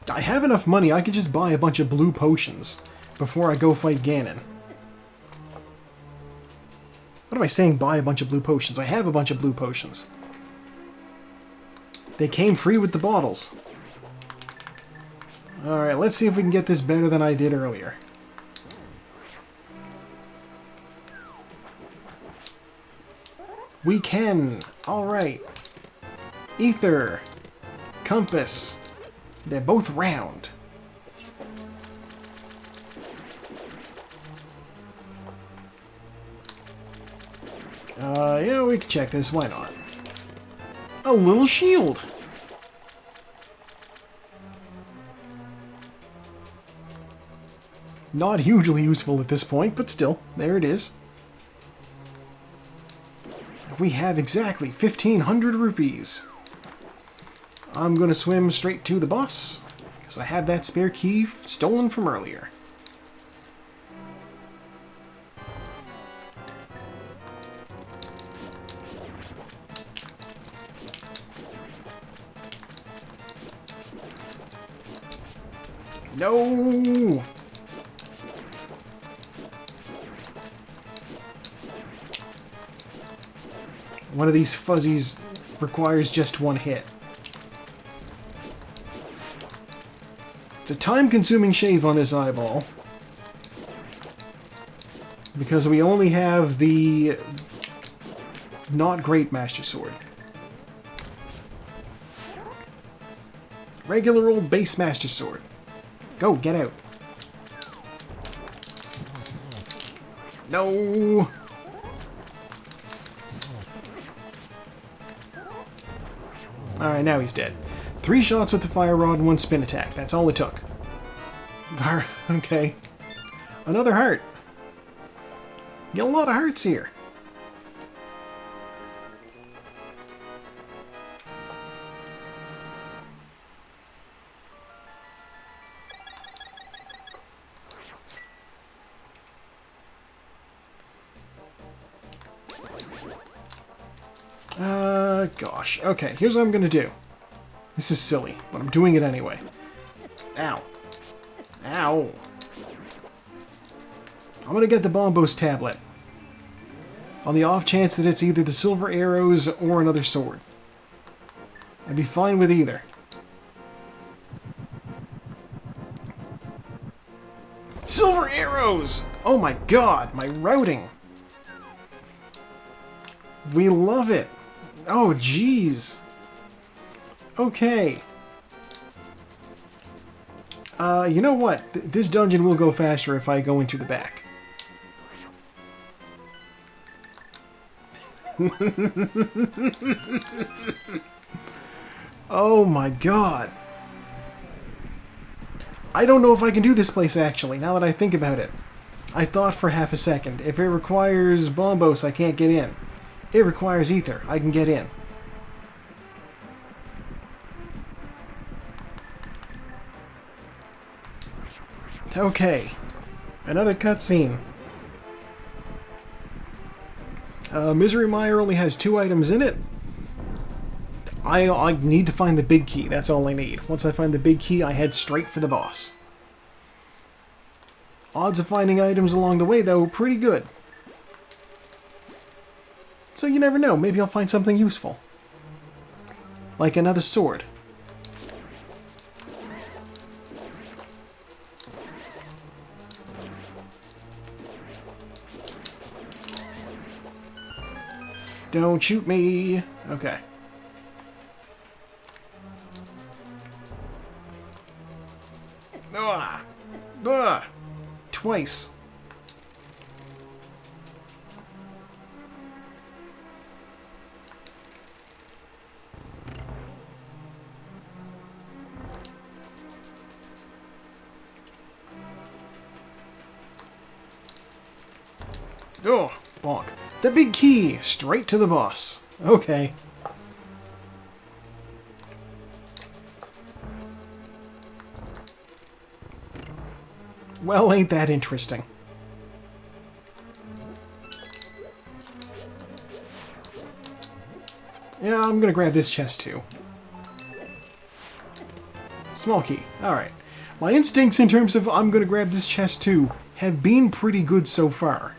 I have enough money, I could just buy a bunch of blue potions before I go fight Ganon. What am I saying, buy a bunch of blue potions? I have a bunch of blue potions. They came free with the bottles. Alright, let's see if we can get this better than I did earlier. We can! Alright. Ether. Compass. They're both round. Yeah, we can check this. Why not? A little shield. Not hugely useful at this point, but still, there it is. We have exactly 1,500 rupees. I'm going to swim straight to the boss. because I have that spare key stolen from earlier. No! One of these fuzzies requires just one hit. It's a time-consuming shave on this eyeball, because we only have the not great Master Sword. Regular old base Master Sword. Go, get out. No! Alright, now he's dead. 3 shots with the fire rod and 1 spin attack. That's all it took. Okay. Another heart. Get a lot of hearts here. Gosh. Okay, here's what I'm gonna do. This is silly, but I'm doing it anyway. Ow. Ow. I'm gonna get the Bombos tablet. On the off chance that it's either the silver arrows or another sword. I'd be fine with either. Silver arrows! Oh my god, my routing. We love it. Oh, jeez. Okay. You know what? This dungeon will go faster if I go in through the back. Oh my god. I don't know if I can do this place, actually, now that I think about it. I thought for half a second. If it requires Bombos, I can't get in. It requires Ether. I can get in. Okay. Another cutscene. Misery Mire only has 2 items in it. I need to find the big key. That's all I need. Once I find the big key, I head straight for the boss. Odds of finding items along the way, though, pretty good. So you never know. Maybe I'll find something useful. Like another sword. Don't shoot me. Okay. Ah! Ah! Twice. Oh, bonk. The big key! Straight to the boss. Okay. Well, ain't that interesting. Yeah, I'm gonna grab this chest too. Small key. Alright. My instincts in terms of I'm gonna grab this chest too have been pretty good so far.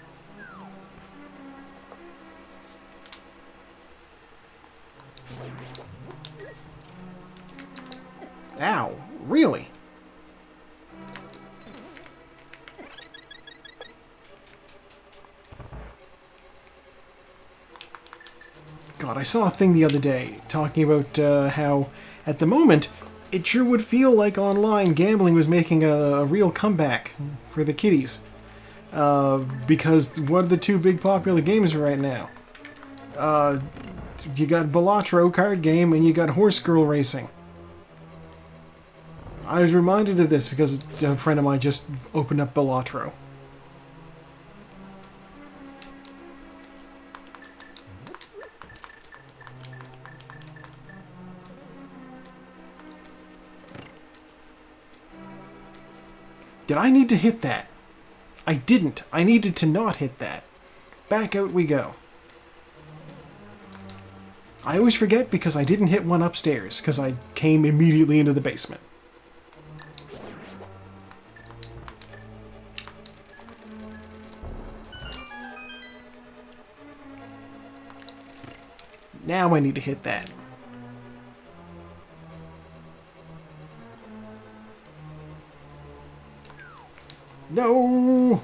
Ow. Really? God, I saw a thing the other day talking about how, at the moment, it sure would feel like online gambling was making a real comeback for the kiddies. Because what are the 2 big popular games right now? You got Balatro card game and you got Horse Girl Racing. I was reminded of this because a friend of mine just opened up Balatro. Did I need to hit that? I didn't. I needed to not hit that. Back out we go. I always forget because I didn't hit one upstairs, because I came immediately into the basement. Now I need to hit that. No!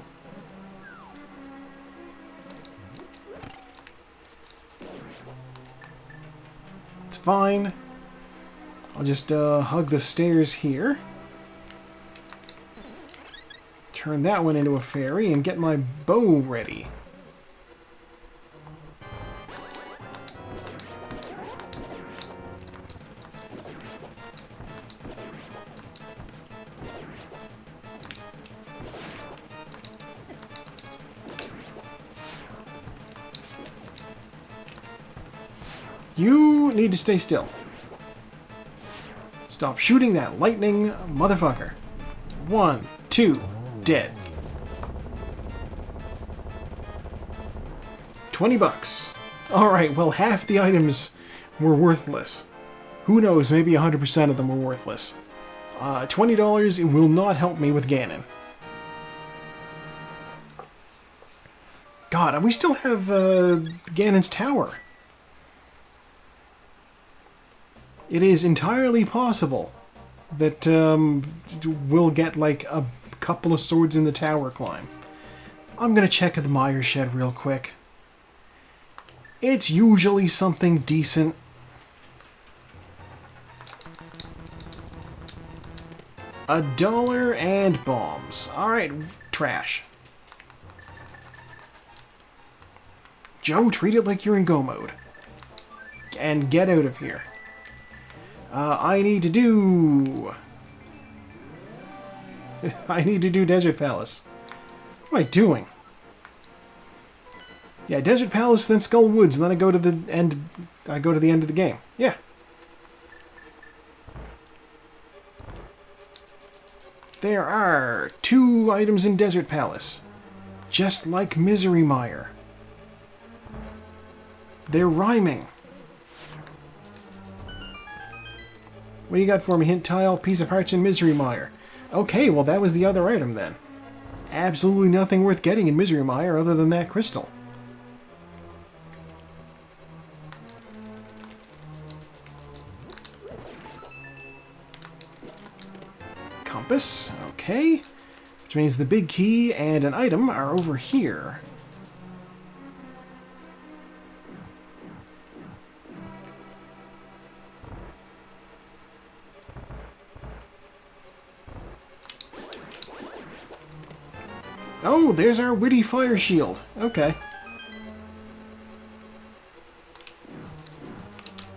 It's fine. I'll just hug the stairs here. Turn that one into a fairy and get my bow ready. You need to stay still. Stop shooting that lightning, motherfucker. 1, 2, dead. $20. Alright, well, half the items were worthless. Who knows, maybe 100% of them were worthless. $20 will not help me with Ganon. God, we still have Ganon's Tower. It is entirely possible that we'll get like a couple of swords in the tower climb. I'm gonna check the Mire Shed real quick. It's usually something decent. $1 and bombs. Alright, trash. Joe, treat it like you're in go mode. And get out of here. I need to do Desert Palace. What am I doing? Yeah, Desert Palace, then Skull Woods, and then I go to the end. I go to the end of the game. Yeah. There are 2 items in Desert Palace, just like Misery Mire. They're rhyming. What do you got for me? Hint tile, piece of hearts, and Misery Mire. Okay, well that was the other item then. Absolutely nothing worth getting in Misery Mire other than that crystal. Compass, okay. Which means the big key and an item are over here. Oh, there's our Witty Fire Shield. Okay.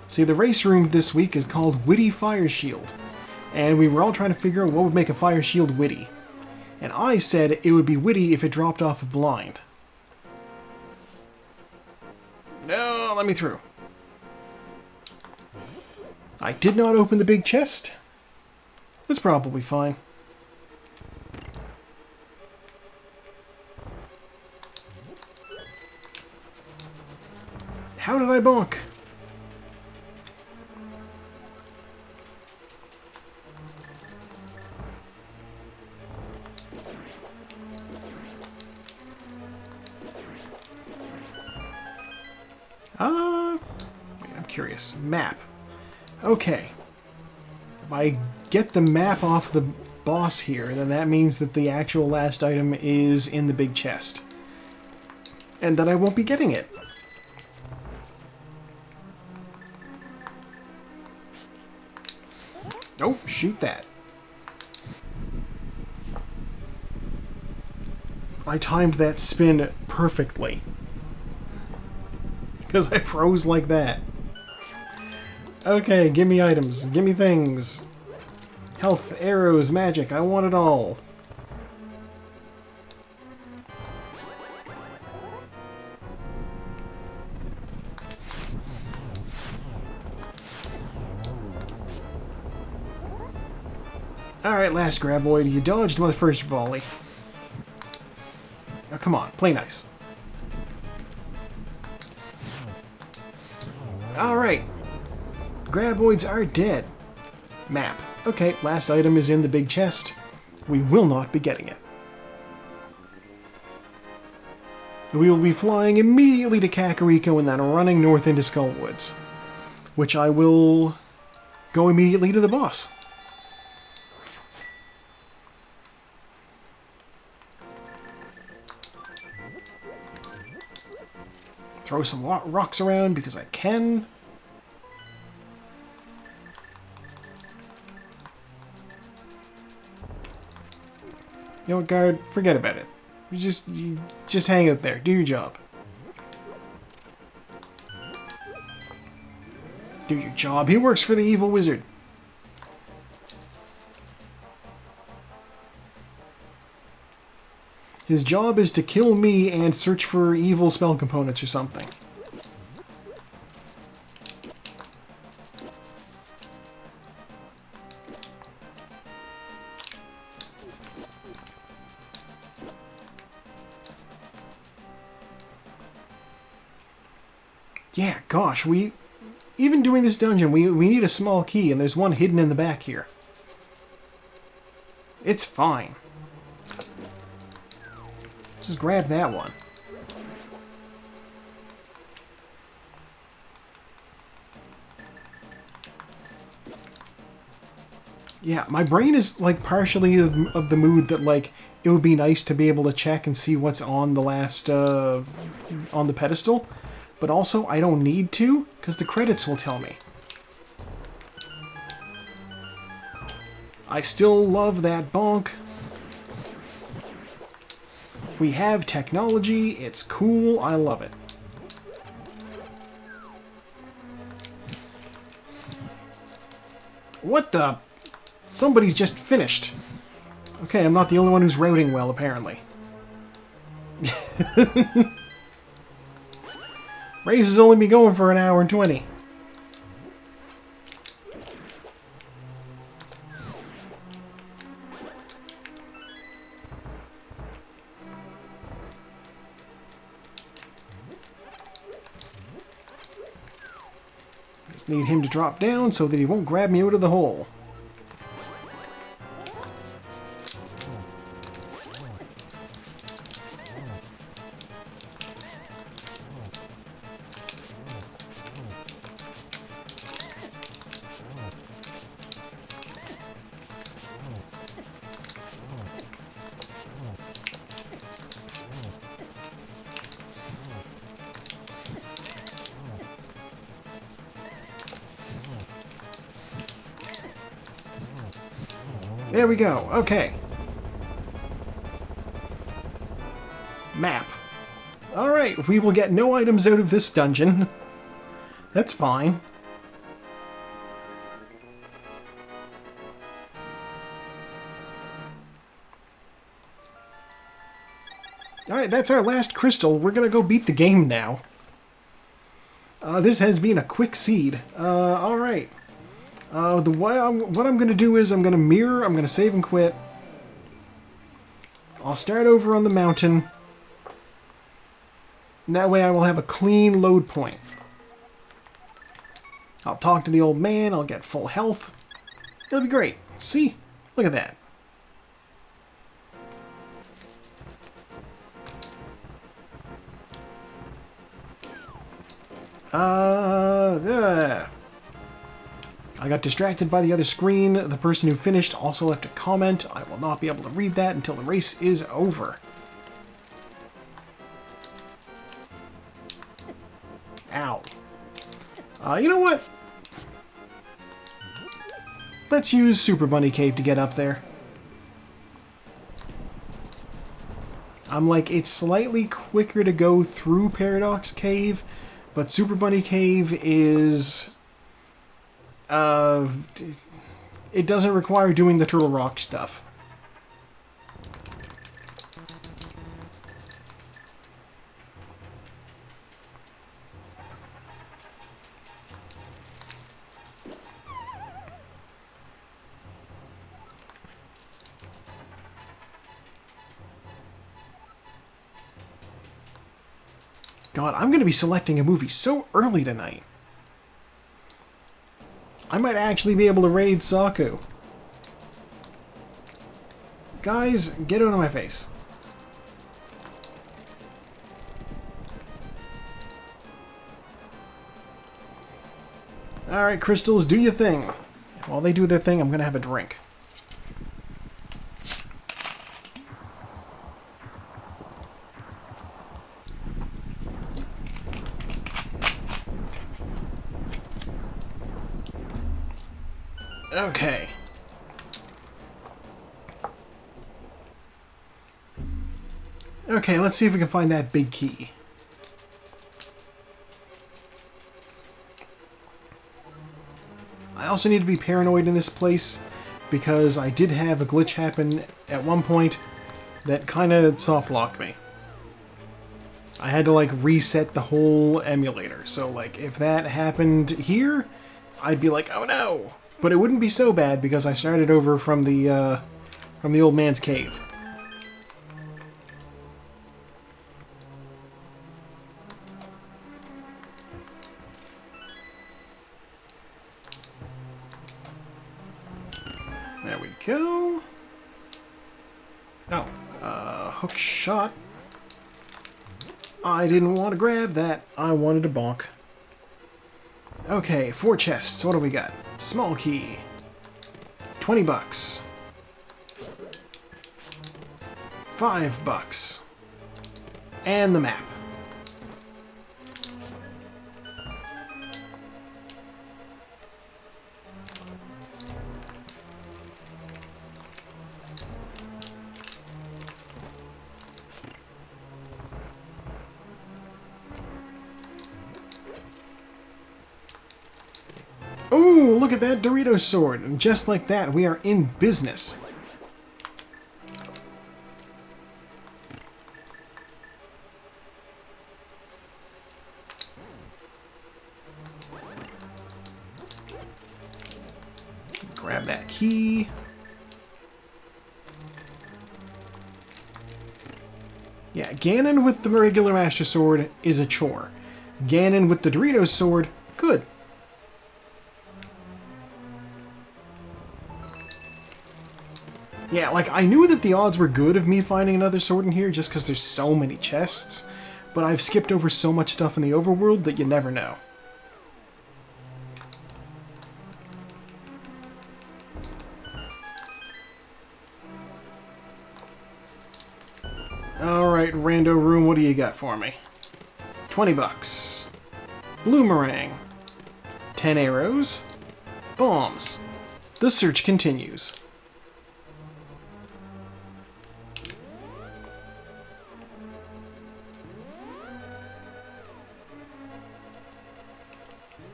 See, the race room this week is called Witty Fire Shield. And we were all trying to figure out what would make a fire shield witty. And I said it would be witty if it dropped off a blind. No, let me through. I did not open the big chest. That's probably fine. How did I bonk? I'm curious. Map. Okay. If I get the map off the boss here, then that means that the actual last item is in the big chest. And that I won't be getting it. Oh, shoot that. I timed that spin perfectly. Because I froze like that. Okay, give me items. Give me things. Health, arrows, magic. I want it all. Alright, last graboid. You dodged my first volley. Now, come on. Play nice. Alright. Graboids are dead. Map. Okay, last item is in the big chest. We will not be getting it. We will be flying immediately to Kakariko and then running north into Skullwoods, which I will go immediately to the boss. Throw some rocks around because I can. You know what, guard? Forget about it. You just hang out there. Do your job. Do your job. He works for the evil wizard. His job is to kill me and search for evil spell components or something. Yeah, gosh, even doing this dungeon, we need a small key, and there's one hidden in the back here. It's fine. Just grab that one. Yeah, my brain is, like, partially of the mood that, like, it would be nice to be able to check and see what's on the last, on the pedestal. But also, I don't need to, because the credits will tell me. I still love that bonk. We have technology, it's cool, I love it. What the? Somebody's just finished. Okay, I'm not the only one who's routing well, apparently. Race has only been going for an hour and 20. Just need him to drop down so that he won't grab me out of the hole. There we go. Okay. Map. Alright, we will get no items out of this dungeon. That's fine. Alright, that's our last crystal. We're gonna go beat the game now. This has been a quick seed. Alright. What I'm going to do is I'm going to mirror, I'm going to save and quit. I'll start over on the mountain. And that way I will have a clean load point. I'll talk to the old man, I'll get full health. It'll be great. See? Look at that. I got distracted by the other screen. The person who finished also left a comment. I will not be able to read that until the race is over. Ow. You know what? Let's use Super Bunny Cave to get up there. I'm like, it's slightly quicker to go through Paradox Cave, but Super Bunny Cave is... it doesn't require doing the Turtle Rock stuff. God, I'm going to be selecting a movie so early tonight. I might actually be able to raid Saku. Guys, get out of my face. Alright, crystals, do your thing. While they do their thing, I'm going to have a drink. Okay. Okay, let's see if we can find that big key. I also need to be paranoid in this place because I did have a glitch happen at one point that kind of soft-locked me. I had to, like, reset the whole emulator. So, like, if that happened here, I'd be like, oh no! But it wouldn't be so bad because I started over from the old man's cave. There we go. Oh, hook shot. I didn't want to grab that. I wanted to bonk. Okay, 4 chests. What do we got? Small key. 20 bucks. $5. And the map. Oh, look at that Dorito sword. And just like that, we are in business. Grab that key. Yeah, Ganon with the regular Master Sword is a chore. Ganon with the Doritos sword, good. Yeah, like, I knew that the odds were good of me finding another sword in here just because there's so many chests, but I've skipped over so much stuff in the overworld that you never know. Alright, rando room, what do you got for me? 20 bucks. Bloomerang. 10 arrows. Bombs. The search continues.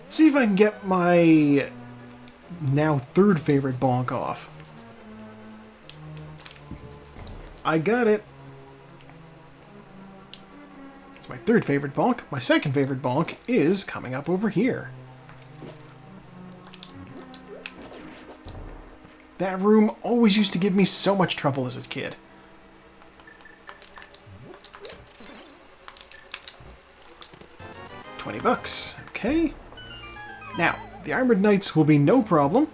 See if I can get my now 3rd favorite bonk off. I got it. It's my 3rd favorite bonk. My 2nd favorite bonk is coming up over here. That room always used to give me so much trouble as a kid. $20. Okay. Now, the Armored Knights will be no problem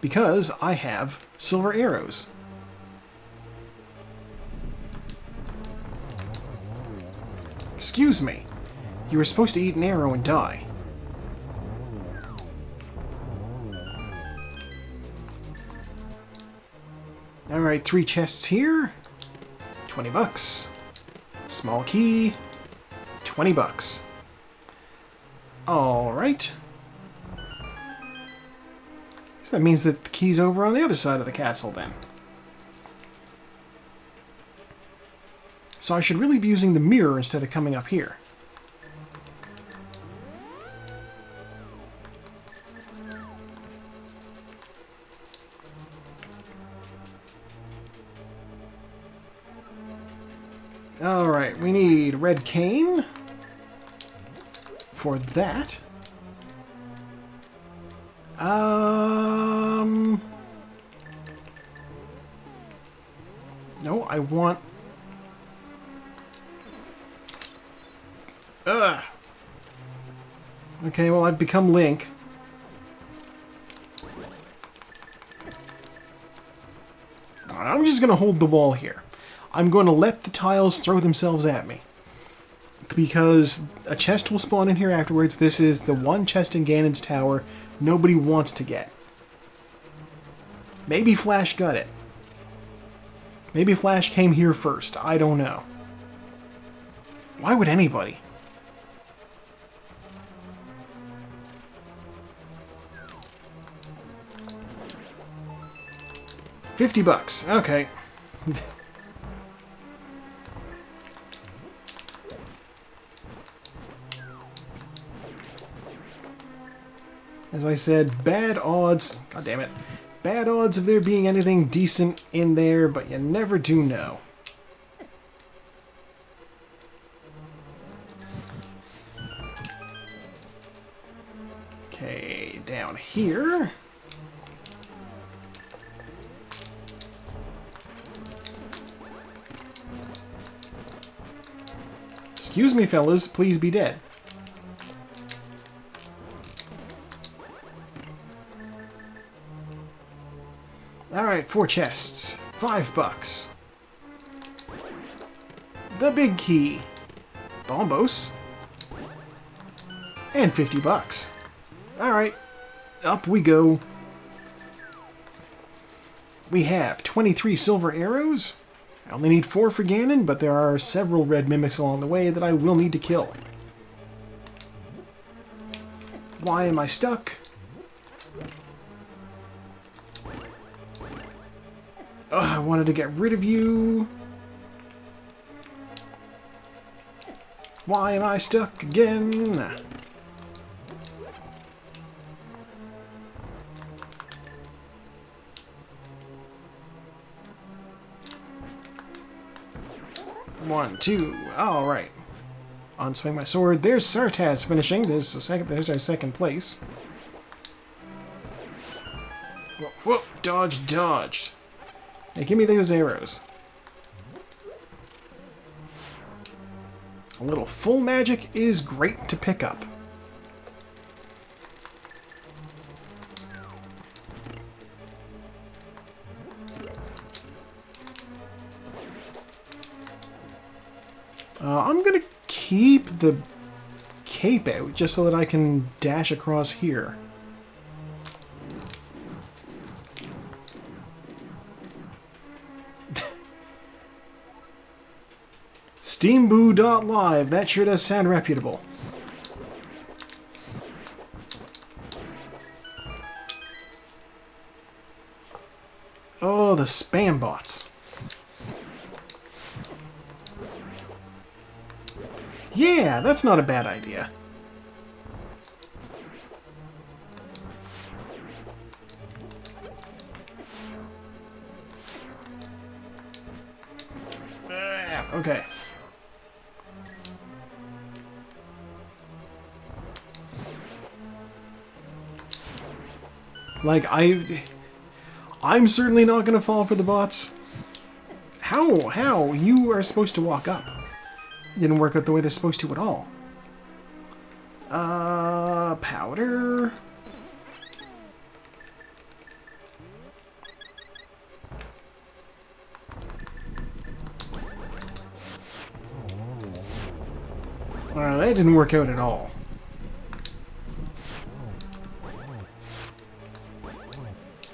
because I have silver arrows. Excuse me. You were supposed to eat an arrow and die. Alright, 3 chests here. 20 bucks. Small key. 20 bucks. Alright. So that means that the key's over on the other side of the castle then. So I should really be using the mirror instead of coming up here. Alright, we need red cane for that. No, I want... Ugh. Okay, well, I've become Link. I'm just going to hold the wall here. I'm going to let the tiles throw themselves at me. Because a chest will spawn in here afterwards. This is the one chest in Ganon's tower nobody wants to get. Maybe Flash got it. Maybe Flash came here first. I don't know. Why would anybody? $50. Okay. As I said, bad odds. God damn it. Bad odds of there being anything decent in there, but you never do know. Okay, down here. Excuse me, fellas, please be dead. Alright, 4 chests. $5. The big key. Bombos. And $50. Alright, up we go. We have 23 silver arrows. I only need 4 for Ganon, but there are several red mimics along the way that I will need to kill. Why am I stuck? Ugh, I wanted to get rid of you. Why am I stuck again? One, two, all right. Unswing my sword. There's Sartaz finishing. There's our second place. Whoop, whoop, dodge, dodged. Hey, give me those arrows. A little full magic is great to pick up. I'm gonna keep the cape out just so that I can dash across here. Steamboo.live, that sure does sound reputable. Oh, the spam bots. Yeah, that's not a bad idea. Okay. Like, I'm certainly not gonna fall for the bots. How? You are supposed to walk up. It didn't work out the way they're supposed to at all. Powder. That didn't work out at all.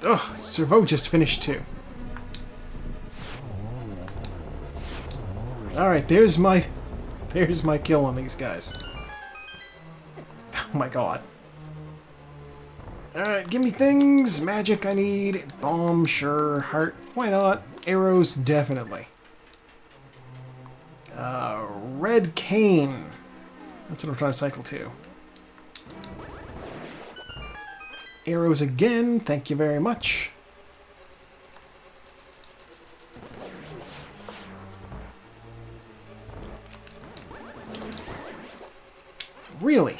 Ugh, Servo just finished too. Alright, there's my kill on these guys. Oh my god. Alright, give me things. Magic I need. Bomb, sure. Heart, why not? Arrows, definitely. Red cane. That's what I'm trying to cycle to. Arrows again, thank you very much. Really?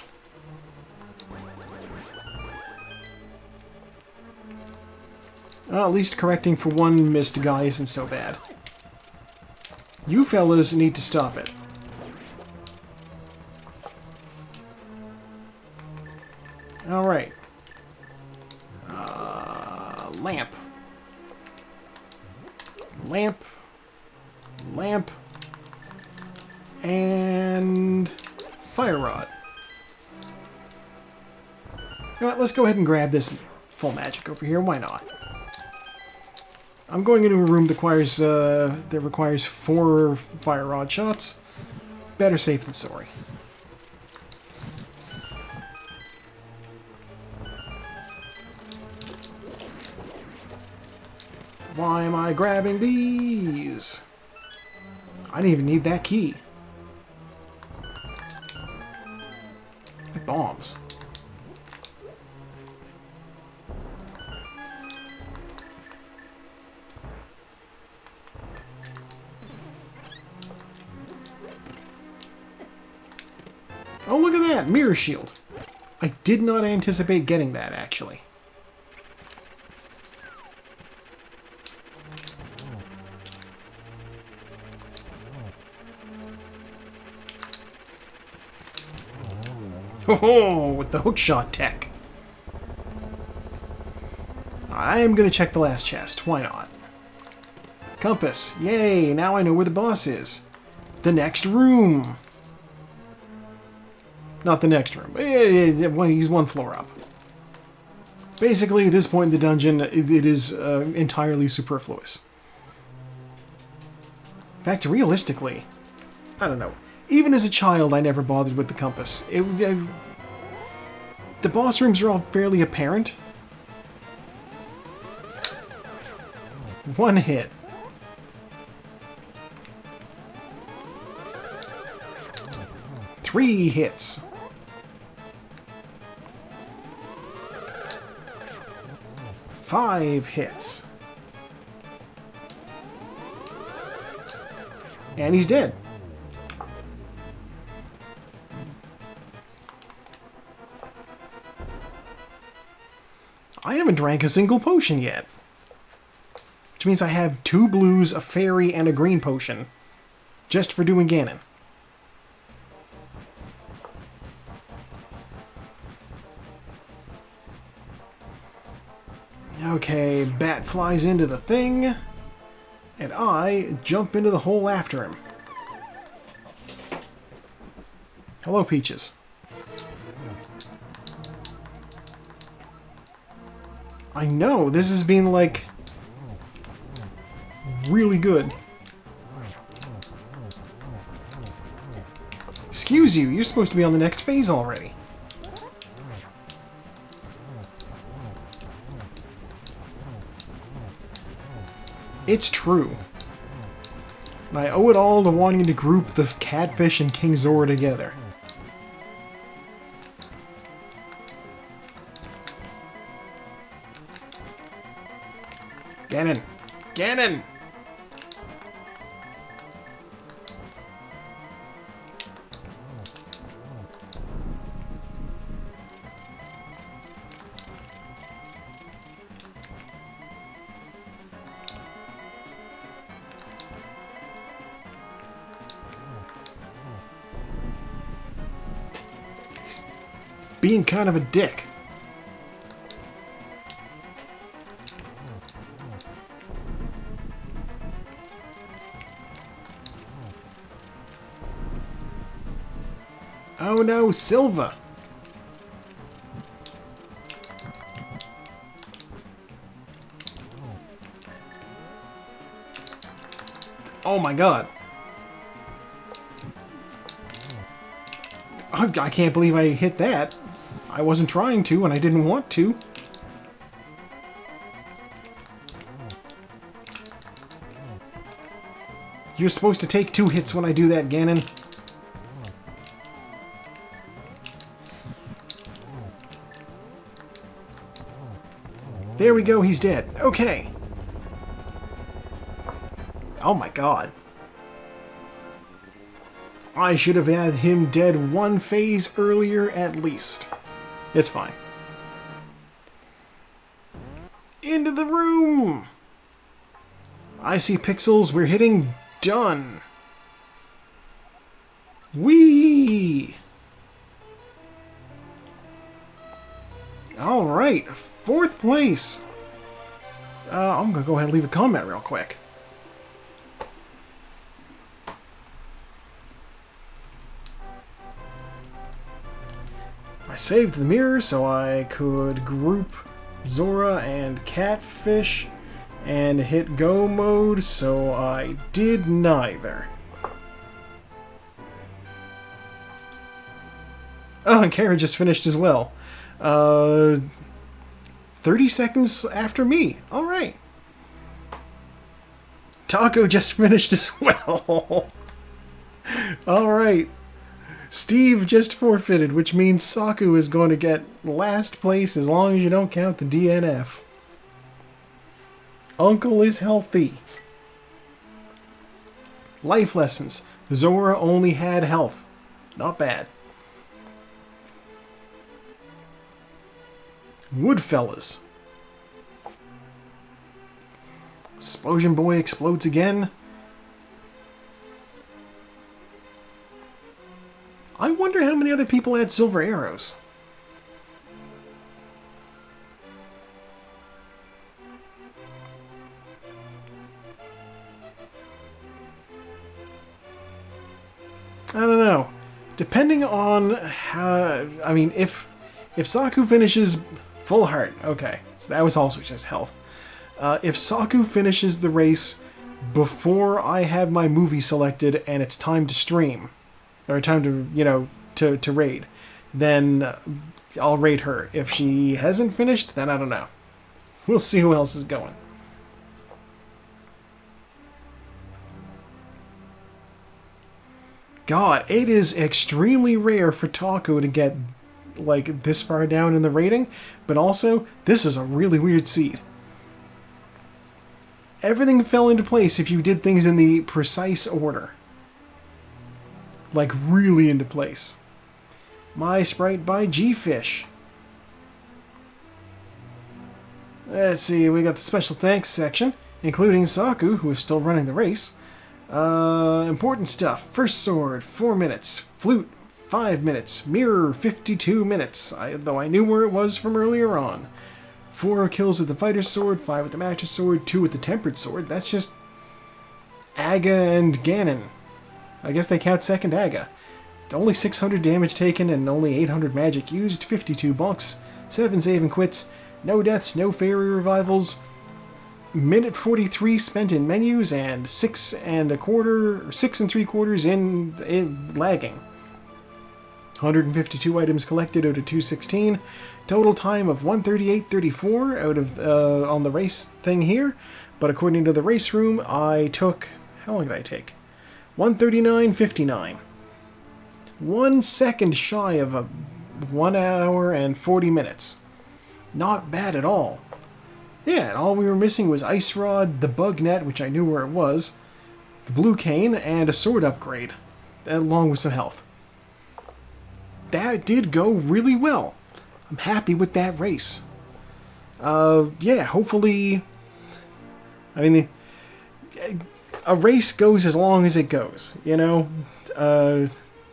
Well, at least correcting for one missed guy isn't so bad. You fellas need to stop it. Alright. Lamp. Lamp. Lamp. And fire rod. You know what, let's go ahead and grab this full magic over here. Why not? I'm going into a room that requires 4 fire rod shots. Better safe than sorry. Why am I grabbing these? I didn't even need that key. Bombs. Oh, look at that! Mirror shield. I did not anticipate getting that, actually. Oh, with the hookshot tech. I am going to check the last chest. Why not? Compass. Yay, now I know where the boss is. The next room. Not the next room. He's 1 floor up. Basically, at this point in the dungeon, it is entirely superfluous. In fact, realistically, I don't know. Even as a child, I never bothered with the compass. The boss rooms are all fairly apparent. 1 hit. Three hits. Five hits. And he's dead. I haven't drank a single potion yet. Which means I have 2 blues, a fairy, and a green potion. Just for doing Ganon. Okay, Bat flies into the thing. And I jump into the hole after him. Hello, Peaches. I know, this has been, like, really good. Excuse you, you're supposed to be on the next phase already. It's true. And I owe it all to wanting to group the Catfish and King Zora together. Ganon! Ganon! He's being kind of a dick. Oh no, Silva! Oh my god. Oh, I can't believe I hit that. I wasn't trying to, and I didn't want to. You're supposed to take 2 hits when I do that, Ganon. There we go, he's dead. Okay. Oh my god. I should have had him dead 1 phase earlier at least. It's fine. Into the room! I see pixels, we're hitting done. Whee! right, 4th place. I'm going to go ahead and leave a comment real quick. I saved the mirror so I could group Zora and Catfish and hit go mode, so I did neither. Oh, and Kara just finished as well. 30 seconds after me. Alright. Taco just finished as well. Alright. Steve just forfeited, which means Saku is going to get last place as long as you don't count the DNF. Uncle is healthy. Life lessons. Zora only had health. Not bad. Woodfellas. Explosion Boy explodes again. I wonder how many other people had silver arrows. I don't know. Depending on how... I mean, if Saku finishes full heart, okay, so that was also just health. If Saku finishes the race before I have my movie selected and it's time to stream, or time to, you know, to raid, then I'll raid her. If she hasn't finished, then I don't know. We'll see who else is going. God, it is extremely rare for Taco to get, like, this far down in the rating, but also, this is a really weird seed. Everything fell into place if you did things in the precise order. Like, really into place. My Sprite by G-Fish. Let's see, we got the special thanks section, including Saku, who is still running the race. Important stuff. First sword, 4 minutes. Flute, 5 minutes. Mirror, 52 minutes, though I knew where it was from earlier on. 4 kills with the fighter's sword, 5 with the master's sword, 2 with the tempered sword. That's just Aga and Ganon. I guess they count second Aga. Only 600 damage taken and only 800 magic used, 52 bucks, 7 save and quits, no deaths, no fairy revivals, minute 43 spent in menus, and 6 3/4 in lagging. 152 items collected out of 216. Total time of 138.34 out of on the race thing here. But according to the race room, I took... How long did I take? 139.59. 1 second shy of a 1 hour and 40 minutes. Not bad at all. Yeah, and all we were missing was Ice Rod, the Bug Net, which I knew where it was, the Blue Cane, and a sword upgrade, along with some health. That did go really well. I'm happy with that race. Yeah, hopefully... I mean, a race goes as long as it goes, you know?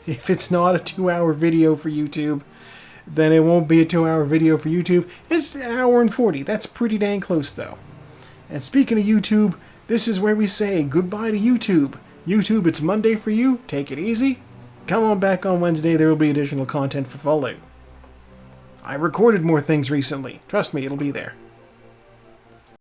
If it's not a 2-hour video for YouTube, then it won't be a 2-hour video for YouTube. It's an hour and 40. That's pretty dang close, though. And speaking of YouTube, this is where we say goodbye to YouTube. YouTube, it's Monday for you. Take it easy. Come on back on Wednesday. There will be additional content for Fallout. I recorded more things recently. Trust me, it'll be there.